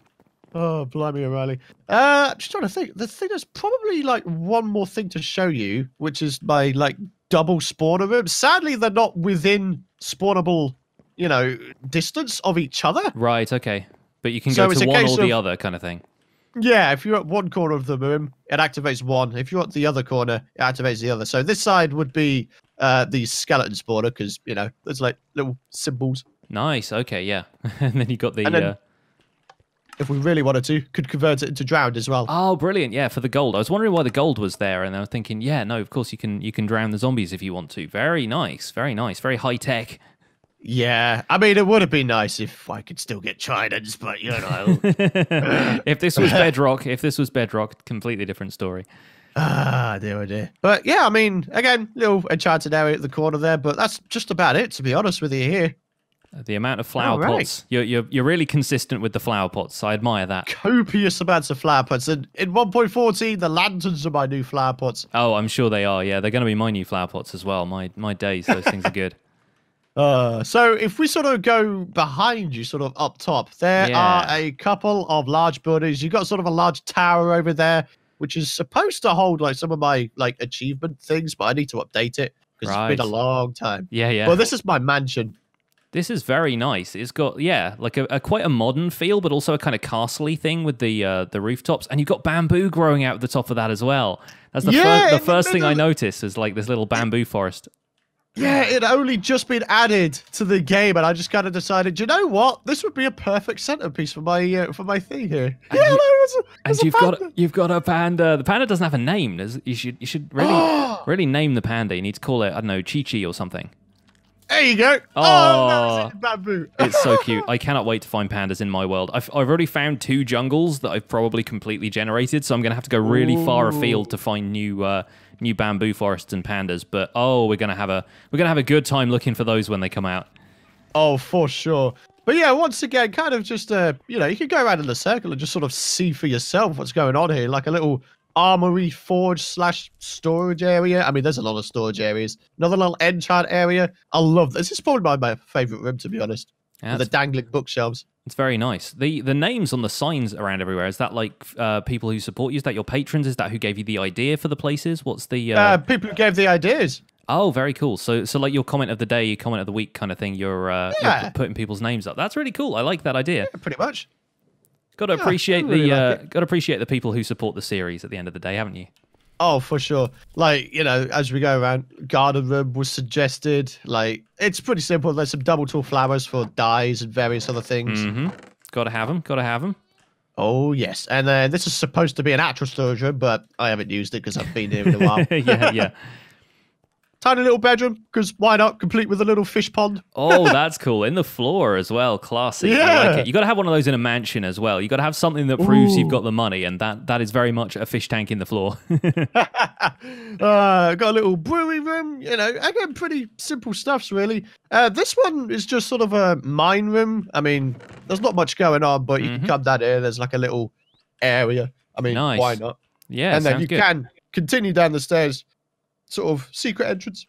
Oh, blimey, O'Reilly. I'm just trying to think. There's probably like one more thing to show you, which is my like double spawner room. Sadly, they're not within spawnable, distance of each other. Right, okay. But you can go to one or the other kind of thing. Yeah, if you're at one corner of the room, it activates one. If you're at the other corner, it activates the other. So this side would be the skeleton spawner because, there's like little symbols. Nice, okay, yeah. And then you got the... if we really wanted to, could convert it into drowned as well. Oh, brilliant! Yeah, for the gold. I was wondering why the gold was there, and I was thinking, yeah, no, of course you can drown the zombies if you want to. Very nice, very high tech. Yeah, I mean, it would have been nice if I could still get tridents, but if this was Bedrock, completely different story. Dear, oh dear. But yeah, I mean, again, little enchanted area at the corner there, but that's just about it, to be honest with you here. The amount of flower pots. You're really consistent with the flower pots. I admire that. Copious amounts of flower pots. And in 1.14, the lanterns are my new flower pots. Oh, I'm sure they are. Yeah, they're going to be my new flower pots as well. My days, those things are good. So if we sort of go behind you, sort of up top, there are a couple of large buildings. You've got sort of a large tower over there, which is supposed to hold like some of my like achievement things, but I need to update it because it's been a long time. Yeah. Well, this is my mansion. This is very nice. It's got, like a quite a modern feel, but also a kind of castle-y thing with the rooftops. And you've got bamboo growing out at the top of that as well. That's the first thing I noticed is like this little bamboo forest. Yeah, it only just been added to the game, and I just kind of decided, you know what? This would be a perfect centerpiece for my thing here. And you've got a panda. The panda doesn't have a name. You should really Really name the panda. You need to call it, I don't know, Chi-Chi or something. There you go. Oh, that was in bamboo. It's so cute. I cannot wait to find pandas in my world. I've already found 2 jungles that I've probably completely generated, so I'm going to have to go really far afield to find new bamboo forests and pandas. But we're going to have a good time looking for those when they come out. Oh, for sure. But yeah, once again, kind of just you know, you can go around in a circle and just sort of see for yourself what's going on here, like a little armory forge / storage area. I mean, there's a lot of storage areas. Another little enchant area. I love this. This is probably my favorite room, to be honest. Yeah, the dangling bookshelves. It's very nice. The names on the signs around everywhere, is that like people who support you? Is that your patrons? Is that who gave you the idea for the places? What's the people who gave the ideas? Oh, very cool. So like your comment of the day, comment of the week kind of thing, you're putting people's names up. That's really cool. I like that idea. Yeah, pretty much. Got to appreciate the people who support the series at the end of the day, haven't you? Oh, for sure. Like, you know, as we go around, garden room was suggested. Like, it's pretty simple. There's some double tall flowers for dyes and various other things. Mm-hmm. Got to have them. Got to have them. Oh, yes. And then this is supposed to be an actual storage room, but I haven't used it because I've been here in a while. Yeah. Tiny little bedroom, because why not? Complete with a little fish pond. Oh, that's cool. In the floor as well. Classy. Yeah. I like it. You got to have one of those in a mansion as well. You got to have something that proves you've got the money, and that is very much a fish tank in the floor. Got a little brewery room. You know, again, pretty simple stuffs, really. This one is just sort of a mine room. I mean, there's not much going on, but you can come down here. There's like a little area. I mean, nice. Why not? Yeah, and then you can continue down the stairs. Sort of secret entrance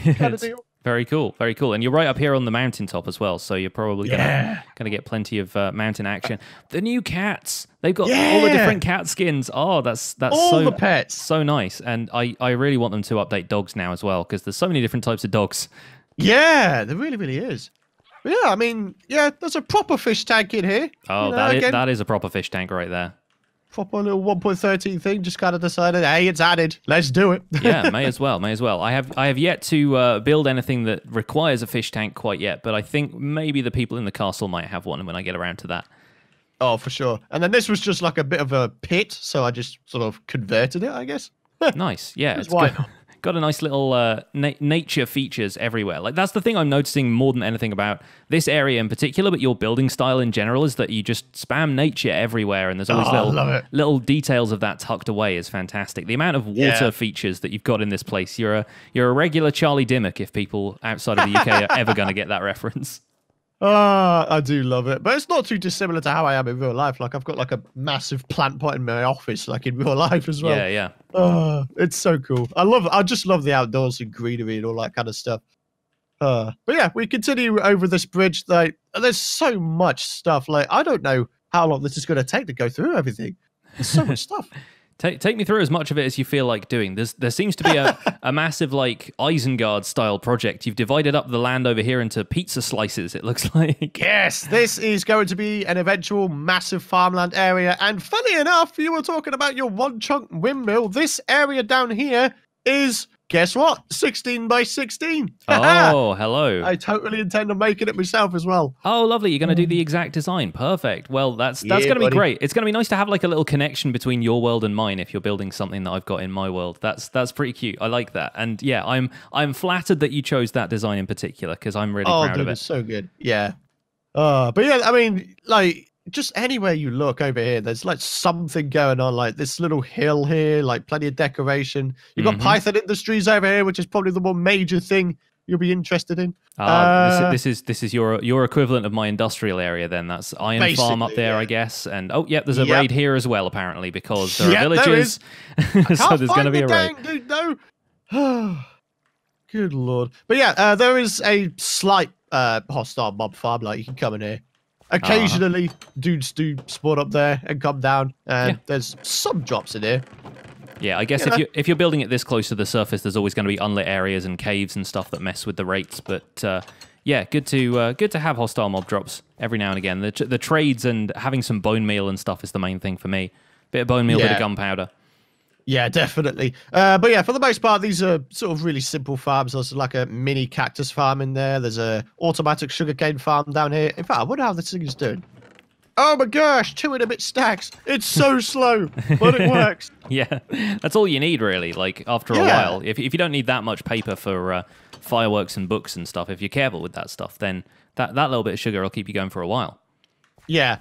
kind of deal. Very cool, very cool. And you're right up here on the mountaintop as well, so you're probably gonna get plenty of mountain action. The new cats, they've got all the different cat skins. Oh, that's all so the pets, so nice. And I really want them to update dogs now as well, because there's so many different types of dogs. Yeah, there really is. But yeah, I mean, there's a proper fish tank in here. Oh, you know, that is a proper fish tank right there. Proper little 1.13 thing. Just kind of decided, hey, it's added. Let's do it. Yeah, may as well. I have yet to build anything that requires a fish tank quite yet, but I think maybe the people in the castle might have one when I get around to that. Oh, for sure. And then this was just like a bit of a pit, so I just sort of converted it, I guess. Nice. Yeah. Why not? Got a nice little nature features everywhere. Like, that's the thing I'm noticing more than anything about this area in particular, but your building style in general, is that you just spam nature everywhere, and there's always little details of that tucked away is fantastic. The amount of water features that you've got in this place, you're a regular Charlie Dimmock if people outside of the UK are ever going to get that reference. I do love it, but it's not too dissimilar to how I am in real life. Like, I've got like a massive plant pot in my office, like in real life as well. Yeah. It's so cool. I just love the outdoors and greenery and all that kind of stuff. But yeah, we continue over this bridge. Like, there's so much stuff. Like, I don't know how long this is going to take to go through everything. There's so much stuff. Take me through as much of it as you feel like doing. There seems to be a massive, like, Isengard-style project. You've divided up the land over here into pizza slices, it looks like. Yes, this is going to be an eventual massive farmland area. And funny enough, you were talking about your one-chunk windmill. This area down here is, guess what? 16 by 16. Oh, hello. I totally intend on making it myself as well. Oh, lovely. You're going to do the exact design. Perfect. Well, that's going to be great. It's going to be nice to have like a little connection between your world and mine if you're building something that I've got in my world. That's pretty cute. I like that. And yeah, I'm flattered that you chose that design in particular, because I'm really proud of it. It's so good. Yeah. But yeah, I mean, like, just anywhere you look over here, there's like something going on, like this little hill here, like plenty of decoration. You've got Python Industries over here, which is probably the more major thing you'll be interested in. This is your equivalent of my industrial area then. That's Iron Farm up there, I guess. And there's a raid here as well, apparently, because there are villages. So there's going to be a raid. Dude, no. Good lord. But yeah, there is a slight hostile mob farm. Like, you can come in here. Occasionally, dudes do spawn up there and come down, and there's some drops in here. Yeah, I guess if you're building it this close to the surface, there's always going to be unlit areas and caves and stuff that mess with the rates. But yeah, good to have hostile mob drops every now and again. The trades and having some bone meal and stuff is the main thing for me. Bit of bone meal, bit of gunpowder. Yeah, definitely. But yeah, for the most part, these are sort of really simple farms. There's like a mini cactus farm in there. There's a automatic sugarcane farm down here. In fact, I wonder how this thing is doing. Oh my gosh, 2 and a bit stacks. It's so slow, but it works. Yeah, that's all you need, really. Like, after a while, if you don't need that much paper for fireworks and books and stuff, if you're careful with that stuff, then that little bit of sugar will keep you going for a while. Yeah.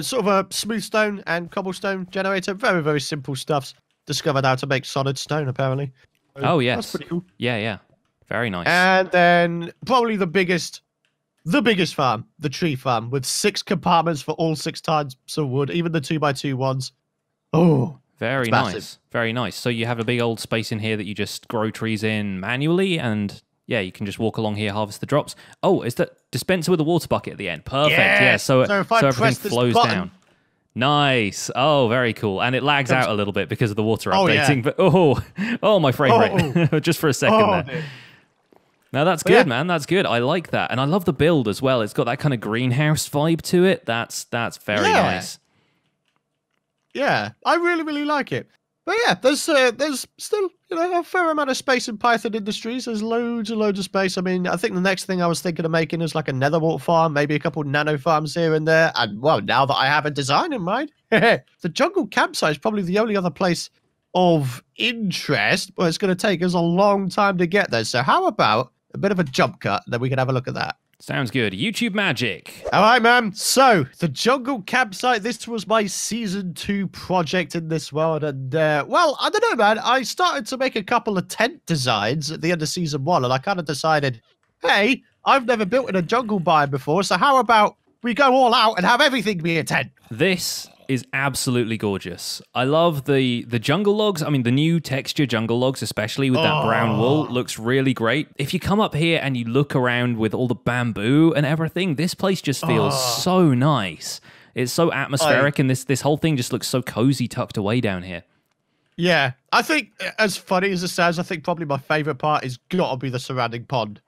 Sort of a smooth stone and cobblestone generator. Very, very simple stuffs. Discovered how to make solid stone, apparently. Oh, yes. That's pretty cool. Yeah, yeah. Very nice. And then probably the biggest farm, the tree farm, with 6 compartments for all 6 types of wood, even the 2x2 ones. Oh, very nice. Very nice. So you have a big old space in here that you just grow trees in manually, and yeah, you can just walk along here, harvest the drops. Oh, is that dispenser with a water bucket at the end? Perfect. Yes! Yeah, so if I everything press this flows button, down. Nice. Oh, very cool. And it lags out a little bit because of the water Oh, updating. yeah. But my frame rate. Just for a second there. Dude. No, that's good, man. That's good. I like that. And I love the build as well. It's got that kind of greenhouse vibe to it. That's very nice. Yeah, I really, really like it. But yeah, there's still, a fair amount of space in Python Industries. There's loads and loads of space. I mean, I think the next thing I was thinking of making is like a netherwart farm, maybe a couple of nano farms here and there. And well, now that I have a design in mind, the jungle campsite is probably the only other place of interest, but it's going to take us a long time to get there. So how about a bit of a jump cut, then we can have a look at that. Sounds good. YouTube magic. All right, man. So, the jungle campsite, this was my season 2 project in this world. And, well, I don't know, man. I started to make a couple of tent designs at the end of season 1, and I kind of decided, hey, I've never built in a jungle biome before, so how about we go all out and have everything be a tent? This is absolutely gorgeous. I love the jungle logs. I mean, the new texture jungle logs, especially with that brown wool, looks really great. If you come up here and you look around with all the bamboo and everything, this place just feels so nice. It's so atmospheric, and this whole thing just looks so cozy tucked away down here. Yeah, I think, as funny as it sounds, I think probably my favorite part is got to be the surrounding pond.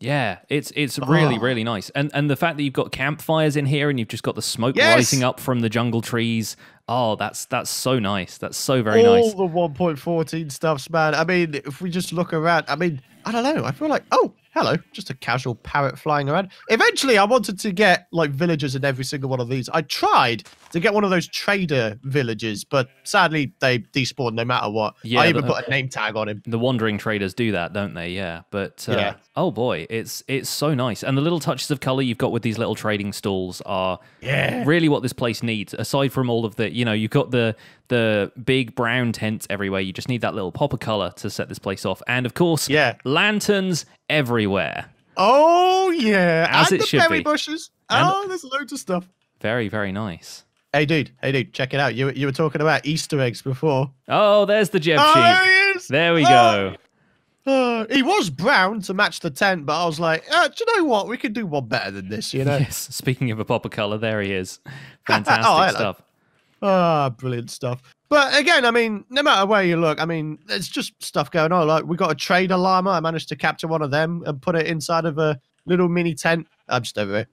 Yeah, it's really, really nice. And the fact that you've got campfires in here and you've just got the smoke rising up from the jungle trees. Oh, that's so nice. That's so very nice. All the 1.14 stuffs, man. I mean, if we just look around, I mean, I don't know. I feel like, oh, hello, just a casual parrot flying around. Eventually, I wanted to get, like, villagers in every single one of these. I tried to get one of those trader villages, but sadly, they despawn no matter what. Yeah, I even put a name tag on him. The wandering traders do that, don't they? Yeah, but oh boy, it's so nice. And the little touches of color you've got with these little trading stalls are really what this place needs. Aside from all of the, you've got the big brown tents everywhere. You just need that little pop of color to set this place off. And of course, lanterns everywhere. Oh yeah, as and it the should berry be. bushes. There's loads of stuff. Very, very nice. Hey dude, check it out. You were talking about Easter eggs before. Oh, there's the Jeb sheep. There he is. There we go. He was brown to match the tent, but I was like, do you know what? We could do one better than this, Yes, speaking of a pop of color, there he is. Fantastic stuff. Brilliant stuff. But again, I mean, no matter where you look, I mean, there's just stuff going on. Like, we got a trader llama. I managed to capture one of them and put it inside of a little mini tent. I'm just over it.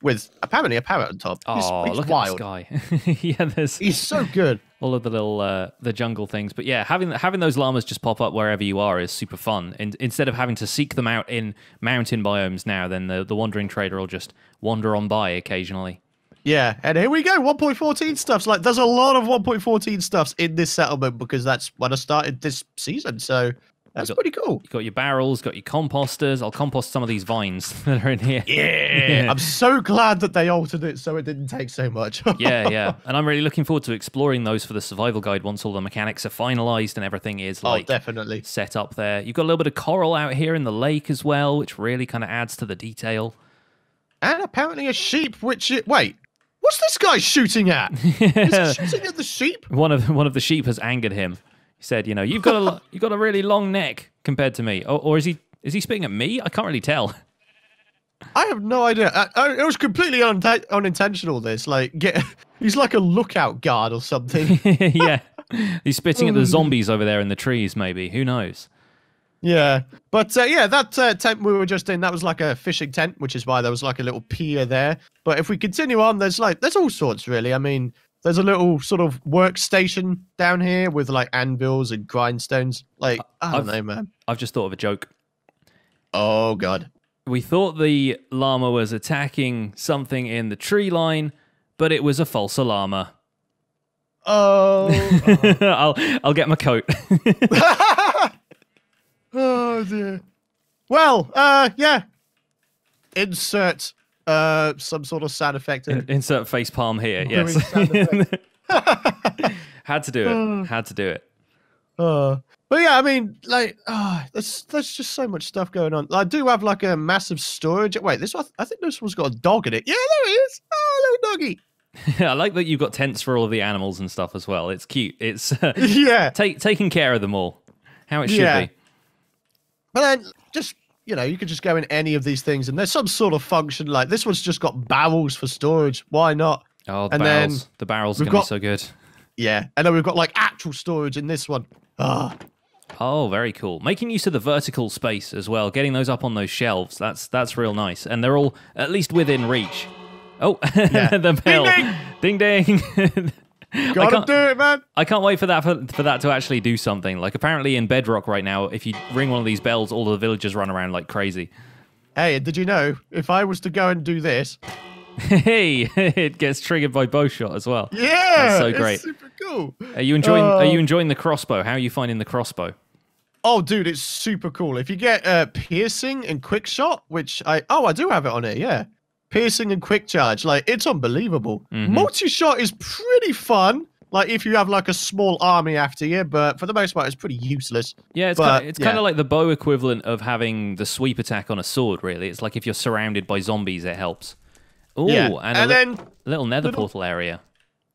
With apparently a parrot on top. He's look wild. At this guy. He's so good. All of the little the jungle things, but yeah, having those llamas just pop up wherever you are is super fun. And instead of having to seek them out in mountain biomes now, then the wandering trader will just wander on by occasionally. Yeah, and here we go. 1.14 stuffs. Like, there's a lot of 1.14 stuffs in this settlement because that's when I started this season. So that's pretty cool. You got your barrels, got your composters. I'll compost some of these vines that are in here. Yeah. I'm so glad that they altered it so it didn't take so much. yeah. And I'm really looking forward to exploring those for the survival guide once all the mechanics are finalized and everything is definitely set up there. You've got a little bit of coral out here in the lake as well, which really kind of adds to the detail. And apparently a sheep, wait. What's this guy shooting at? Is he shooting at the sheep? One of the sheep has angered him. He said, you've got a really long neck compared to me. Or is he speaking at me? I can't really tell. I have no idea. It was completely unintentional, this. Like, he's like a lookout guard or something. Yeah. He's spitting at the zombies over there in the trees, maybe. Who knows? Yeah. But, that tent we were just in, that was like a fishing tent, which is why there was like a little pier there. But if we continue on, there's all sorts, really. I mean, there's a little sort of workstation down here with like anvils and grindstones. Like, I don't know, man. I've just thought of a joke. Oh, God. We thought the llama was attacking something in the tree line, but it was a false alarmer. Oh. I'll get my coat. Oh dear. Well, yeah. Insert some sort of sound effect. Insert face palm here. Doing Yes. sound effect. Had to do it. Had to do it. But yeah, I mean, like, there's just so much stuff going on. I do have like a massive storage. Wait, this one, I think this one's got a dog in it. Yeah, there he is. Oh, little doggy. I like that you've got tents for all of the animals and stuff as well. It's cute. It's Yeah. taking care of them all. How it should be. But then just, you could just go in any of these things and there's some sort of function. Like this one's just got barrels for storage. Why not? Oh, the And barrels. then The barrels are we've going to be got- so good. Yeah. And then we've got like actual storage in this one. Oh, very cool. Making use of the vertical space as well, getting those up on those shelves. That's real nice. And they're all at least within reach. Oh, the bell. Ding ding. Gotta do it, man. I can't wait for that to actually do something. Like apparently in Bedrock right now, if you ring one of these bells, all the villagers run around like crazy. Hey, did you know if I was to go and do this? Hey, it gets triggered by bow shot as well. Yeah, That's so great. It's super cool. Are you enjoying the crossbow? How are you finding the crossbow? Oh, dude, it's super cool. If you get piercing and quick shot, which I do have it on here, yeah. Piercing and quick charge, like it's unbelievable. Multi-shot is pretty fun, like if you have like a small army after you, but for the most part, it's pretty useless. Yeah, it's kind of like the bow equivalent of having the sweep attack on a sword. Really, it's like if you're surrounded by zombies, it helps. Ooh, Yeah. and then a little nether portal area.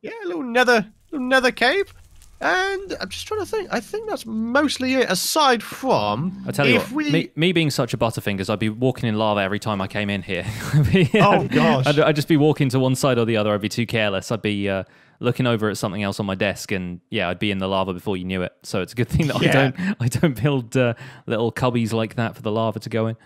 yeah, a little nether cave. And I'm just trying to think. I think that's mostly it. Aside from, I tell you what, me being such a butterfingers, I'd be walking in lava every time I came in here. Oh gosh, I'd just be walking to one side or the other. I'd be too careless. I'd be looking over at something else on my desk, and yeah, I'd be in the lava before you knew it. So it's a good thing that I don't build little cubbies like that for the lava to go in.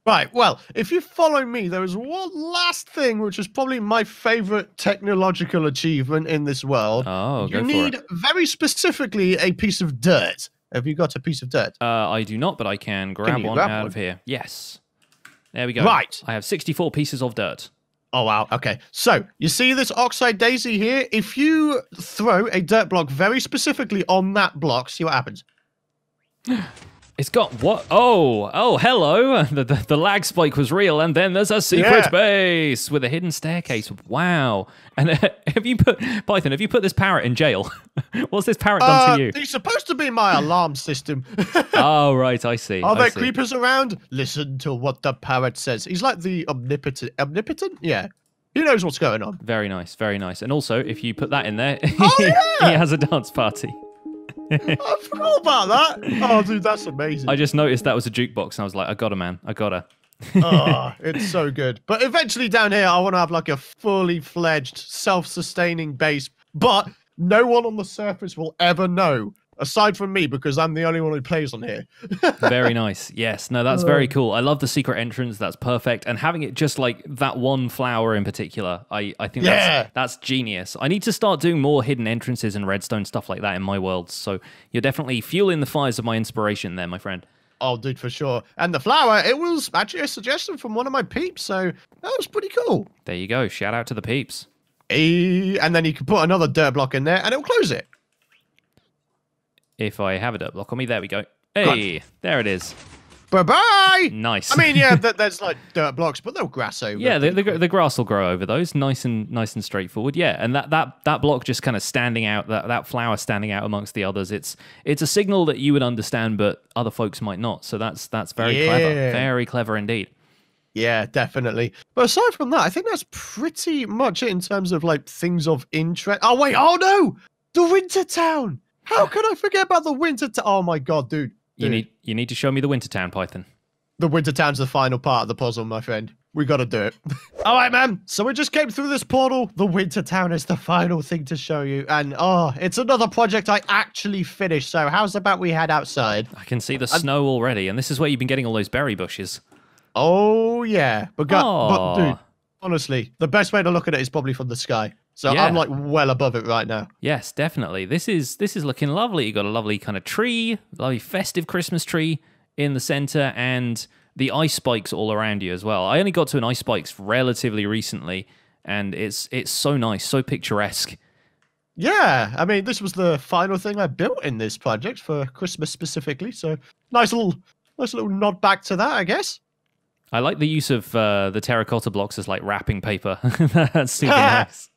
Right, well, if you follow me, there is one last thing, which is probably my favorite technological achievement in this world. Oh, you need very specifically a piece of dirt. Have you got a piece of dirt? I do not, but I can grab one out of here. Yes. There we go. Right. I have 64 pieces of dirt. Oh, wow. Okay. So, you see this oxide daisy here? If you throw a dirt block very specifically on that block, see what happens. It's got what? Oh, hello. The lag spike was real, and then there's a secret base with a hidden staircase. Wow. And have you put this parrot in jail? What's this parrot done to you? He's supposed to be my alarm system. Oh, right. I see. Are there creepers around? Listen to what the parrot says. He's like the omnipotent. Omnipotent? Yeah. He knows what's going on. Very nice. Very nice. And also, if you put that in there, yeah! he has a dance party. I forgot about that. Oh, dude, that's amazing. I just noticed that was a jukebox, and I was like, I gotta, man. I gotta. Oh, it's so good. But eventually down here, I want to have like a fully fledged, self-sustaining base. But no one on the surface will ever know, aside from me, because I'm the only one who plays on here. Very nice. Yes. No, that's very cool. I love the secret entrance. That's perfect. And having it just like that one flower in particular, I think that's genius. I need to start doing more hidden entrances and redstone stuff like that in my worlds. So you're definitely fueling the fires of my inspiration there, my friend. Oh, dude, for sure. And the flower, it was actually a suggestion from one of my peeps, so that was pretty cool. There you go. Shout out to the peeps. And then you can put another dirt block in there, and it'll close it. If I have a dirt block on me, there we go. Hey, there it is. Bye-bye! Nice. I mean, yeah, there's like dirt blocks, but they'll grass over. Yeah, the grass will grow over those. Nice and straightforward. Yeah, and that block just kind of standing out, that flower standing out amongst the others. It's a signal that you would understand, but other folks might not. So that's very clever. Very clever indeed. Yeah, definitely. But aside from that, I think that's pretty much it in terms of like things of interest. Oh wait, oh no, the Winter Town. How could I forget about the Winter Town? Oh my god, dude. You need to show me the Winter Town, Python. The Winter Town's the final part of the puzzle, my friend. We got to do it. All right, man. So we just came through this portal. The Winter Town is the final thing to show you. And, it's another project I actually finished. So how's about we head outside? I can see the snow already. And this is where you've been getting all those berry bushes. Oh, yeah. But dude, honestly, the best way to look at it is probably from the sky. So yeah. I'm like well above it right now. Yes, definitely. This is looking lovely. You got a lovely kind of tree, lovely festive Christmas tree in the center, and the ice spikes all around you as well. I only got to an ice spikes relatively recently, and it's so nice, so picturesque. Yeah, I mean, this was the final thing I built in this project for Christmas specifically, so nice little nod back to that, I guess. I like the use of the terracotta blocks as like wrapping paper. That's super nice.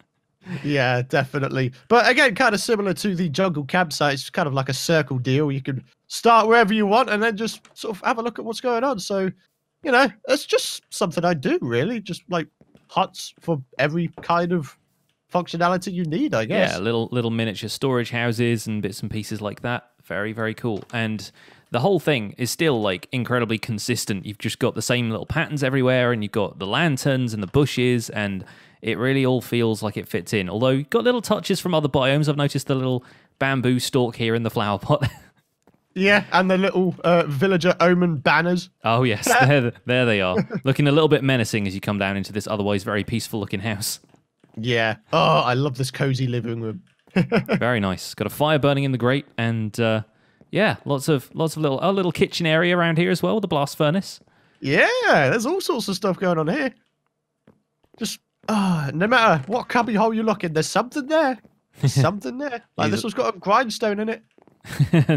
Yeah, definitely. But again, kind of similar to the jungle campsite, it's kind of like a circle deal. You can start wherever you want and then just sort of have a look at what's going on. So, you know, it's just something I do, really. Just like huts for every kind of functionality you need, I guess. Yeah, little miniature storage houses and bits and pieces like that. Very, very cool. And the whole thing is still like incredibly consistent. You've just got the same little patterns everywhere, and you've got the lanterns and the bushes, and it really all feels like it fits in. Although you've got little touches from other biomes. I've noticed the little bamboo stalk here in the flower pot. Yeah, and the little villager omen banners. Oh yes, there they are. Looking a little bit menacing as you come down into this otherwise very peaceful looking house. Yeah. Oh, I love this cozy living room. Very nice. Got a fire burning in the grate, and yeah, lots of little kitchen area around here as well with the blast furnace. Yeah, there's all sorts of stuff going on here. Just no matter what cubby hole you look in, there's something there. There's something there. Like this one's got a grindstone in it.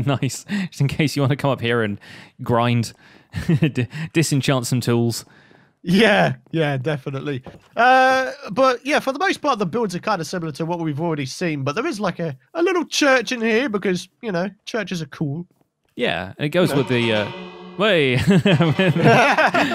Nice. Just in case you want to come up here and grind, disenchant some tools. Yeah, definitely. But yeah, for the most part, the builds are kind of similar to what we've already seen. But there is like a little church in here because, you know, churches are cool. Yeah, and it goes with the... way.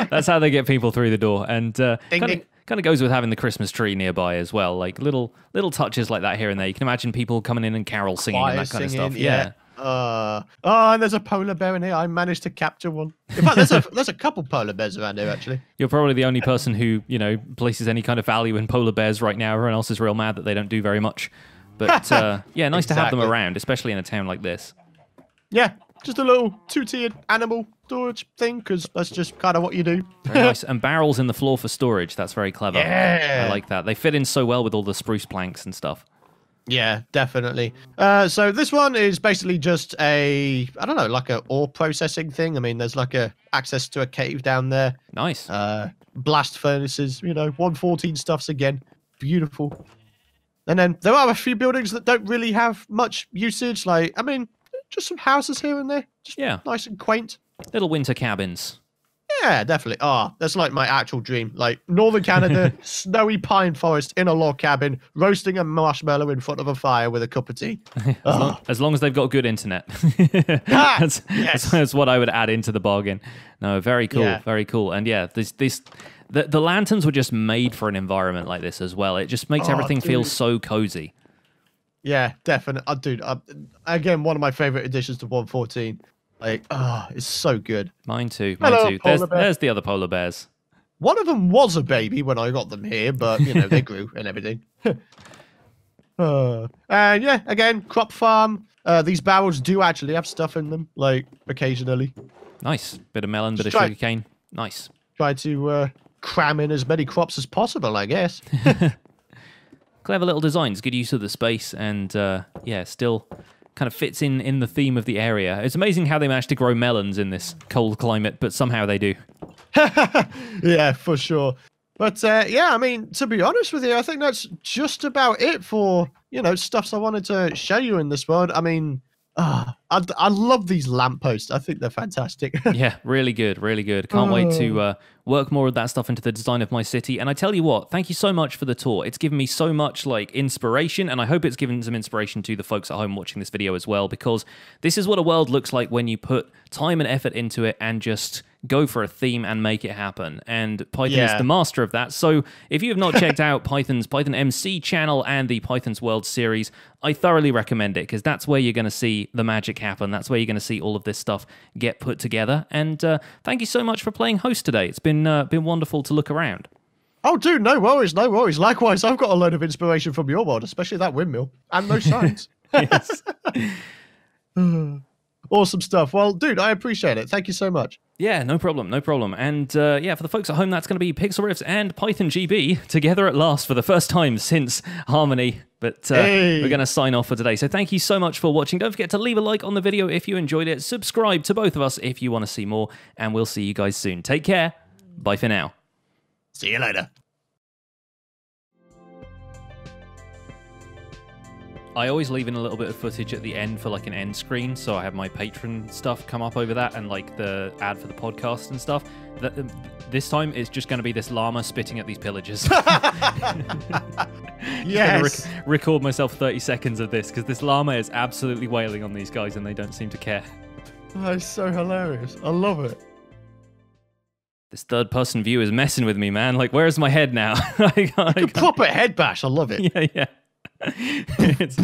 That's how they get people through the door. And kind of goes with having the Christmas tree nearby as well. Like little touches like that here and there. You can imagine people coming in and carol singing and that kind of stuff. Yeah. And there's a polar bear in here. I managed to capture one. In fact, there's a couple polar bears around here, actually. You're probably the only person who, you know, places any kind of value in polar bears right now. Everyone else is real mad that they don't do very much. But yeah, nice to have them around, especially in a town like this. Yeah, just a little two-tiered animal storage thing, because that's just kind of what you do. Very nice. And barrels in the floor for storage. That's very clever. Yeah. I like that. They fit in so well with all the spruce planks and stuff. Yeah, definitely. So this one is basically just I don't know, like a ore processing thing. I mean, there's like access to a cave down there. Nice. Blast furnaces, you know, 114 stuffs again. Beautiful. And then there are a few buildings that don't really have much usage. Like, I mean, just some houses here and there. Just nice and quaint. Little winter cabins. Yeah, definitely. That's like my actual dream. Like Northern Canada, snowy pine forest in a log cabin, roasting a marshmallow in front of a fire with a cup of tea. As long as they've got good internet. That's what I would add into the bargain. No, very cool, very cool. And yeah, the lanterns were just made for an environment like this as well. It just makes everything feel so cozy. Yeah, definitely. Dude, again, one of my favorite additions to 114. Like, it's so good. Mine too. Hello, There's the other polar bears. One of them was a baby when I got them here, but, you know, they grew and everything. And yeah, again, crop farm. These barrels do actually have stuff in them, like, occasionally. Nice. Bit of melon, bit of sugarcane. Nice. Try to cram in as many crops as possible, I guess. Clever little designs, good use of the space, and yeah, still kind of fits in the theme of the area. It's amazing how they managed to grow melons in this cold climate, but somehow they do. Yeah, for sure. But yeah, I mean, to be honest with you, I think that's just about it for, you know, stuffs I wanted to show you in this world. I mean, I love these lampposts. I think they're fantastic. Yeah, really good, really good. Can't wait to work more of that stuff into the design of my city. And I tell you what, thank you so much for the tour. It's given me so much like inspiration, and I hope it's given some inspiration to the folks at home watching this video as well, because this is what a world looks like when you put time and effort into it and just go for a theme and make it happen. And Python is the master of that. So if you have not checked out Python's Python MC channel and the Python's World series, I thoroughly recommend it, because that's where you're going to see the magic happen. That's where you're going to see all of this stuff get put together. And thank you so much for playing host today. It's been wonderful to look around. Oh, dude, no worries, no worries. Likewise, I've got a load of inspiration from your world, especially that windmill and those signs. Yes. Awesome stuff. Well, dude, I appreciate it. Thank you so much. Yeah, no problem, no problem. And yeah, for the folks at home, that's going to be Pixel Riffs and Python GB together at last for the first time since Harmony. But we're going to sign off for today. So thank you so much for watching. Don't forget to leave a like on the video if you enjoyed it. Subscribe to both of us if you want to see more. And we'll see you guys soon. Take care. Bye for now. See you later. I always leave in a little bit of footage at the end for like an end screen, so I have my patron stuff come up over that and like the ad for the podcast and stuff. This time it's just going to be this llama spitting at these pillagers. Yes. Record myself 30 seconds of this because this llama is absolutely wailing on these guys and they don't seem to care. That's so hilarious. I love it. This third-person view is messing with me, man. Like, where's my head now? Proper head bash. I love it. Yeah. It's